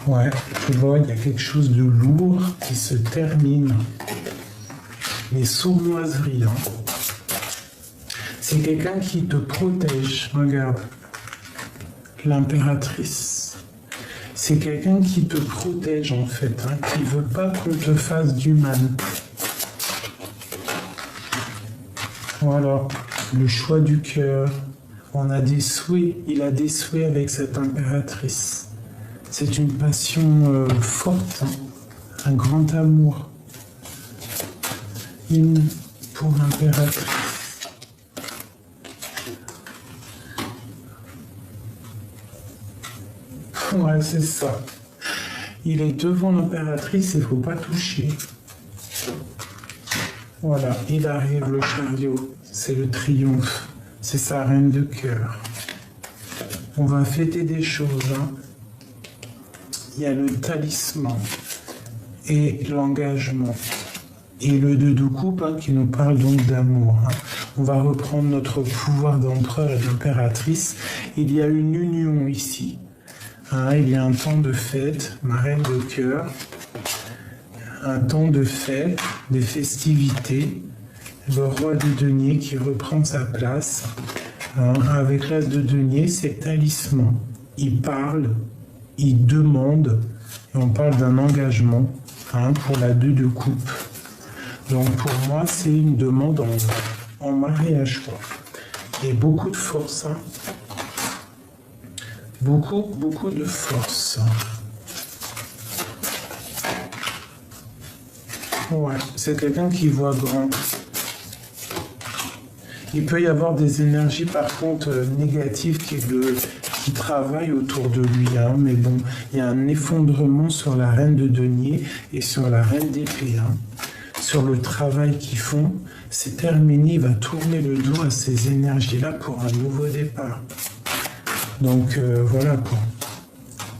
Ouais, tu vois, il y a quelque chose de lourd qui se termine. Les sournoiseries. Hein. C'est quelqu'un qui te protège. Regarde. L'impératrice. C'est quelqu'un qui te protège, en fait. Hein, qui ne veut pas qu'on te fasse du mal. Voilà. Le choix du cœur. On a des souhaits. Il a des souhaits avec cette impératrice. C'est une passion forte. Hein, un grand amour. Une pour l'impératrice. Ouais, c'est ça. Il est devant l'impératrice, il ne faut pas toucher. Voilà, il arrive le chariot. C'est le triomphe. C'est sa reine de cœur. On va fêter des choses. Hein. Il y a le talisman et l'engagement. Et le 2 de coupe hein, qui nous parle donc d'amour. Hein. on va reprendre notre pouvoir d'empereur et d'impératrice. Il y a une union ici. Hein, il y a un temps de fête, ma reine de cœur. Un temps de fête, des festivités. Le roi de denier qui reprend sa place. Hein, avec l'as de denier, c'est talisman. Il parle, il demande, et on parle d'un engagement, hein, pour la 2 de coupe. Donc pour moi, c'est une demande en mariage, quoi. Et beaucoup de force, hein. Beaucoup de force. Ouais, c'est quelqu'un qui voit grand. Il peut y avoir des énergies, par contre, négatives qui travaillent autour de lui, hein, mais bon, il y a un effondrement sur la reine de denier et sur la reine d'épée, hein. Sur le travail qu'ils font, c'est terminé, il va tourner le dos à ces énergies-là pour un nouveau départ. Donc voilà quoi,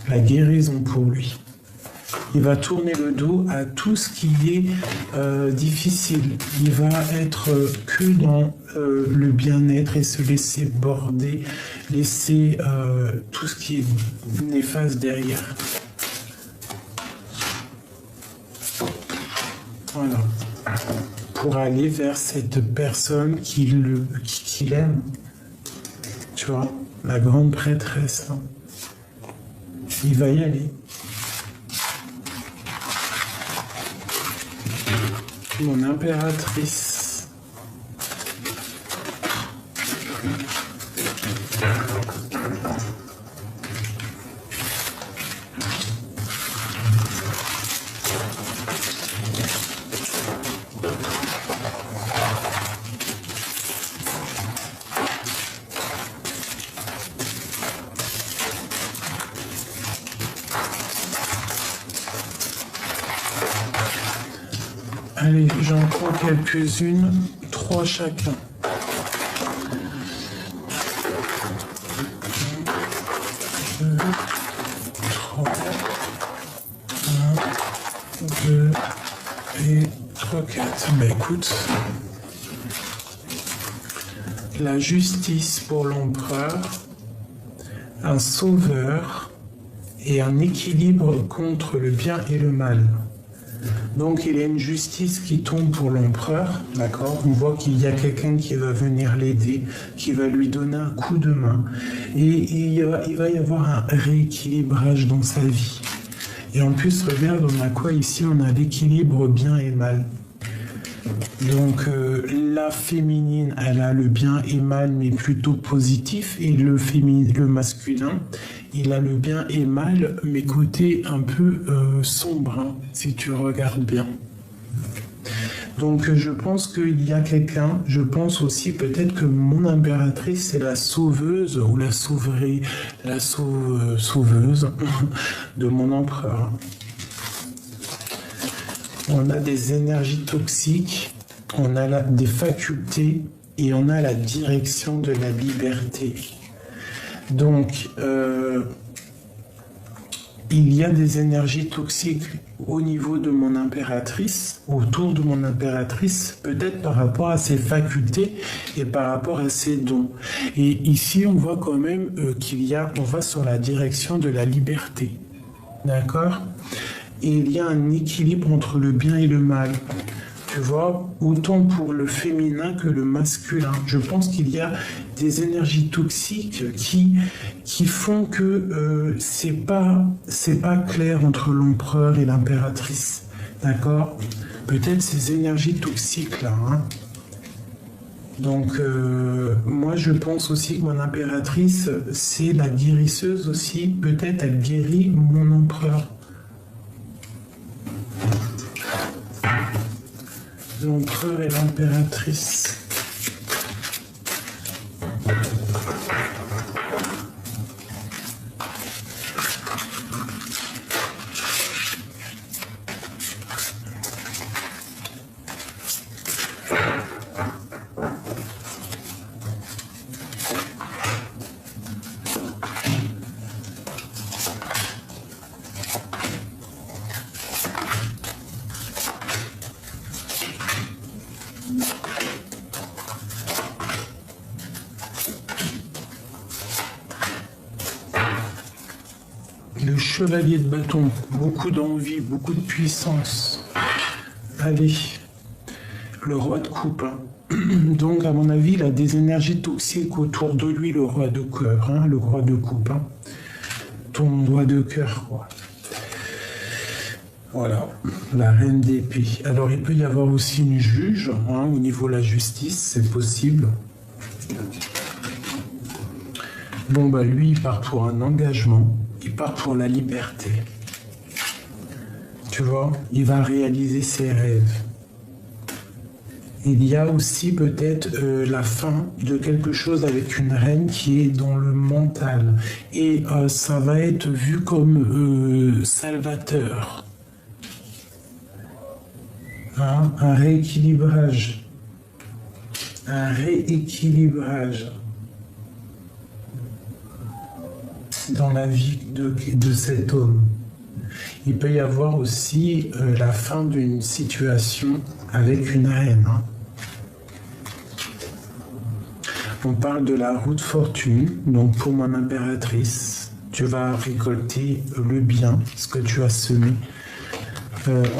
la guérison pour lui. Il va tourner le dos à tout ce qui est difficile. Il va être que dans le bien-être et se laisser border, laisser tout ce qui est néfaste derrière. Voilà. Pour aller vers cette personne qu'il aime. Tu vois, la grande prêtresse. Hein. Il va y aller. Mon impératrice. Allez, j'en prends quelques-unes, 3 chacun. 1, 2, 3, 1, 2 et 3, 4. Bah écoute, la justice pour l'empereur, un sauveur et un équilibre contre le bien et le mal. Donc il y a une justice qui tombe pour l'empereur, d'accord? On voit qu'il y a quelqu'un qui va venir l'aider, qui va lui donner un coup de main. Et il va y avoir un rééquilibrage dans sa vie. Et en plus, regarde, on a quoi ici? On a l'équilibre bien et mal. Donc la féminine, elle a le bien et mal, mais plutôt positif. Et le masculin, il a le bien et mal, mais côté un peu sombre, hein, si tu regardes bien. Donc je pense qu'il y a quelqu'un, je pense aussi peut-être que mon impératrice, c'est la sauveuse ou la sauveuse de mon empereur. On a des énergies toxiques, on a des facultés et on a la direction de la liberté. Donc, il y a des énergies toxiques au niveau de mon impératrice, autour de mon impératrice, peut-être par rapport à ses facultés et par rapport à ses dons. Et ici, on voit quand même on va sur la direction de la liberté. D'accord ? Et il y a un équilibre entre le bien et le mal. Tu vois, autant pour le féminin que le masculin. Je pense qu'il y a des énergies toxiques qui font que c'est pas clair entre l'empereur et l'impératrice. D'accord? Peut-être ces énergies toxiques-là. Hein. Donc, moi, je pense aussi que mon impératrice, c'est la guérisseuse aussi. Peut-être elle guérit mon empereur. L'empereur et l'impératrice. le chevalier de bâton, beaucoup d'envie, beaucoup de puissance. Allez, le roi de coupe. Hein. Donc, à mon avis, il a des énergies toxiques autour de lui, le roi de cœur, hein, le roi de coupe. Hein. Ton roi de cœur, quoi. Voilà, la reine d'épée. Alors, il peut y avoir aussi une juge, hein, au niveau de la justice, c'est possible. Bon, bah, lui, il part pour un engagement, il part pour la liberté. Tu vois, il va réaliser ses rêves. Il y a aussi peut-être la fin de quelque chose avec une reine qui est dans le mental. Et ça va être vu comme salvateur. Hein, un rééquilibrage. Un rééquilibrage dans la vie de cet homme. Il peut y avoir aussi la fin d'une situation avec une reine. Hein. On parle de la roue de fortune, donc pour mon impératrice, tu vas récolter le bien, ce que tu as semé.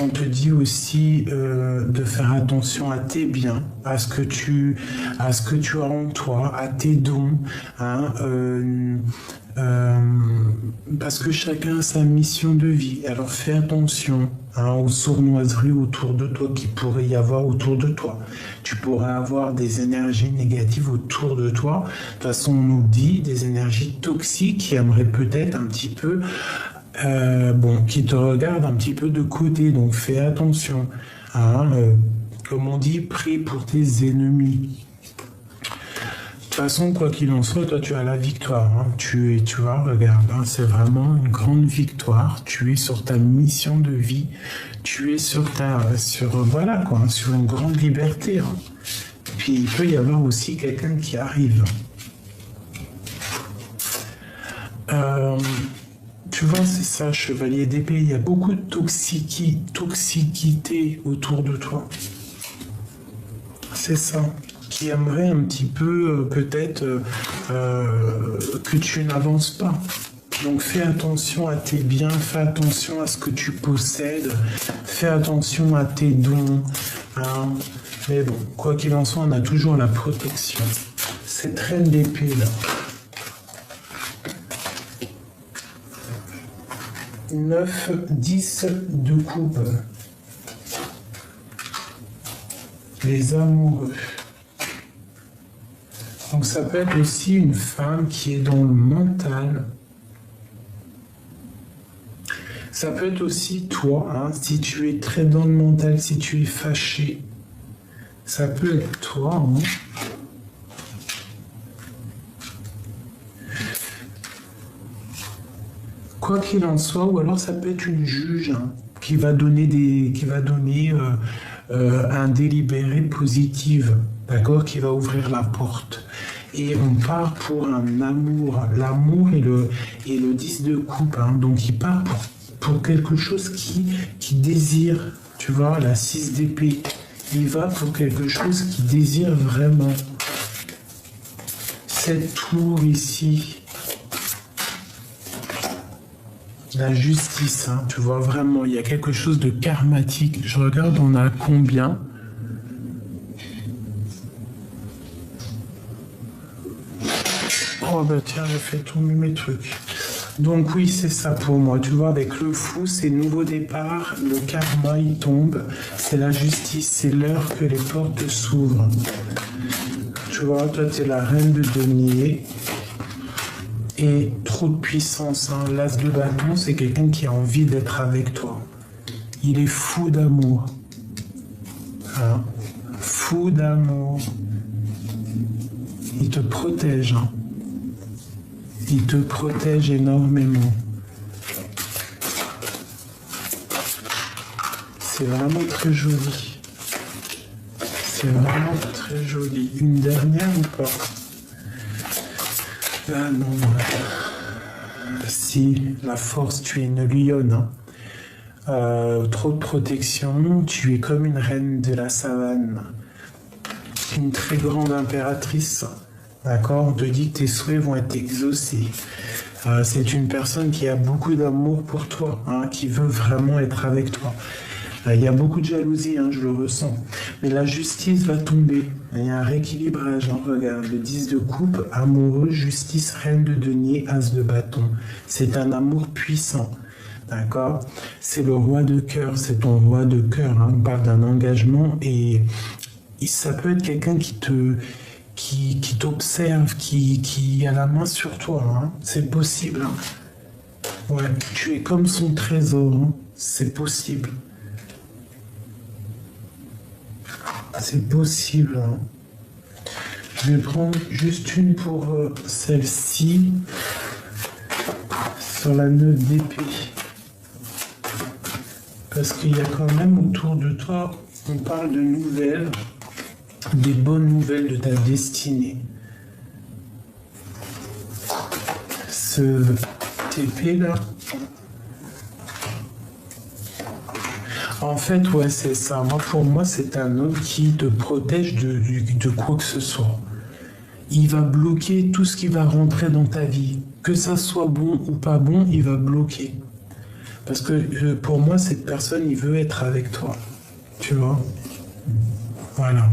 On te dit aussi de faire attention à tes biens, à ce que tu as en toi, à tes dons, hein, parce que chacun a sa mission de vie. Alors fais attention aux sournoiseries autour de toi qui pourrait y avoir autour de toi. Tu pourrais avoir des énergies négatives autour de toi. De toute façon, on nous dit des énergies toxiques qui aimeraient peut-être un petit peu, qui te regardent un petit peu de côté. Donc fais attention. Comme on dit, prie pour tes ennemis. De toute façon, quoi qu'il en soit, toi, tu as la victoire. Hein. Tu vois, regarde, hein, c'est vraiment une grande victoire. Tu es sur ta mission de vie. Tu es sur une grande liberté. Hein. Puis, il peut y avoir aussi quelqu'un qui arrive. Tu vois, c'est ça, chevalier d'épée. Il y a beaucoup de toxicité autour de toi. C'est ça. Qui aimerait un petit peu, peut-être, que tu n'avances pas. Donc fais attention à tes biens, fais attention à ce que tu possèdes, fais attention à tes dons. Hein. Mais bon, quoi qu'il en soit, on a toujours la protection. Cette reine d'épée là. 9, 10 de coupe. Les amoureux. Donc ça peut être aussi une femme qui est dans le mental. Ça peut être aussi toi, hein, si tu es très dans le mental, si tu es fâché. Ça peut être toi. Hein. Quoi qu'il en soit, ou alors ça peut être une juge hein, qui va donner un délibéré positif, d'accord, qui va ouvrir la porte. Et on part pour un amour, l'amour et le 10 de coupe, hein, donc il part pour quelque chose qui désire, tu vois, la 6 d'épée, il va pour quelque chose qui désire vraiment. Cette tour ici, la justice, hein, tu vois, vraiment, il y a quelque chose de karmatique. Je regarde, on a combien ? Oh bah tiens, j'ai fait tomber mes trucs. Donc oui, c'est ça pour moi. Tu vois, avec le fou, c'est nouveau départ, le karma, il tombe. C'est la justice, c'est l'heure que les portes s'ouvrent. Tu vois, toi, tu es la reine de denier. Et trop de puissance. Hein. L'as de bâton, c'est quelqu'un qui a envie d'être avec toi. Il est fou d'amour. Hein. Fou d'amour. Il te protège. Hein. Il te protège énormément. C'est vraiment très joli. C'est vraiment très joli. Une dernière ou pas ? Ah non. Si, la force, tu es une lionne. Hein. Trop de protection, tu es comme une reine de la savane. Une très grande impératrice. D'accord, on te dit que tes souhaits vont être exaucés. C'est une personne qui a beaucoup d'amour pour toi, hein, qui veut vraiment être avec toi. Il y a beaucoup de jalousie, hein, je le ressens. Mais la justice va tomber. Il y a un rééquilibrage. Hein, regarde, le 10 de coupe, amoureux, justice, reine de denier, as de bâton. C'est un amour puissant. D'accord? C'est le roi de cœur, c'est ton roi de cœur. Hein. On parle d'un engagement et ça peut être quelqu'un qui t'observe, qui a la main sur toi. Hein. C'est possible. Hein. Ouais, tu es comme son trésor. Hein. C'est possible. C'est possible. Hein. Je vais prendre juste une pour celle-ci. Sur la 9 d'épée. Parce qu'il y a quand même autour de toi, on parle de nouvelles, des bonnes nouvelles de ta destinée. Ce épée là. En fait, ouais, c'est ça. Moi, pour moi, c'est un homme qui te protège de quoi que ce soit. Il va bloquer tout ce qui va rentrer dans ta vie. Que ça soit bon ou pas bon, il va bloquer. Parce que pour moi, cette personne, il veut être avec toi. Tu vois? Voilà.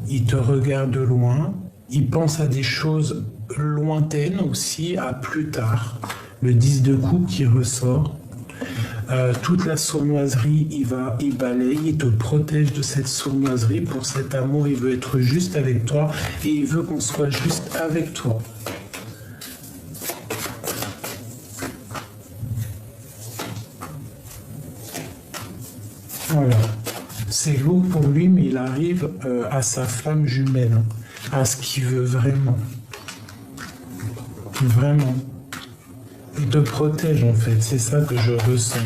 Il te regarde de loin. Il pense à des choses lointaines aussi, à plus tard. Le 10 de coupe qui ressort. Toute la sournoiserie, il balaye, il te protège de cette sournoiserie. Pour cet amour, il veut être juste avec toi et il veut qu'on soit juste avec toi. Voilà. C'est lourd pour lui, mais il arrive à sa flamme jumelle, hein, à ce qu'il veut vraiment. Vraiment. Il te protège en fait, c'est ça que je ressens.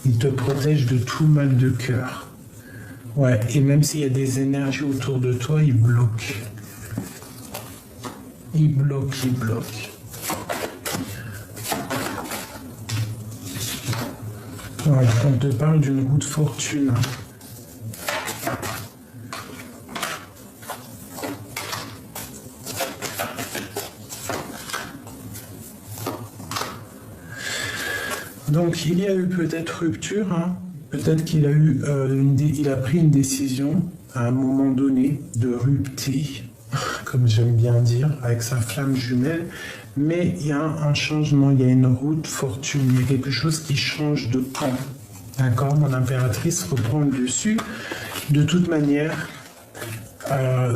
Il te protège de tout mal de cœur. Ouais, et même s'il y a des énergies autour de toi, il bloque. Il bloque, il bloque. Voilà, on te parle d'une roue de fortune. Donc il y a eu peut-être rupture, hein. Peut-être qu'il a eu il a pris une décision à un moment donné de rupture, comme j'aime bien dire, avec sa flamme jumelle. Mais il y a un changement, il y a une route fortune, il y a quelque chose qui change de camp. D'accord? Mon impératrice reprend le dessus. De toute manière,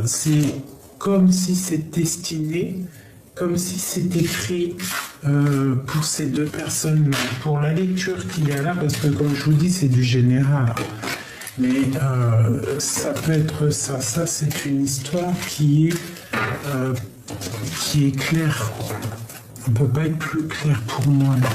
c'est comme si c'est destiné, comme si c'est écrit pour ces deux personnes-là. Pour la lecture qu'il y a là, parce que comme je vous dis, c'est du général. Mais ça peut être ça. Ça, c'est une histoire qui est claire. On ne peut pas être plus clair pour moi. Là.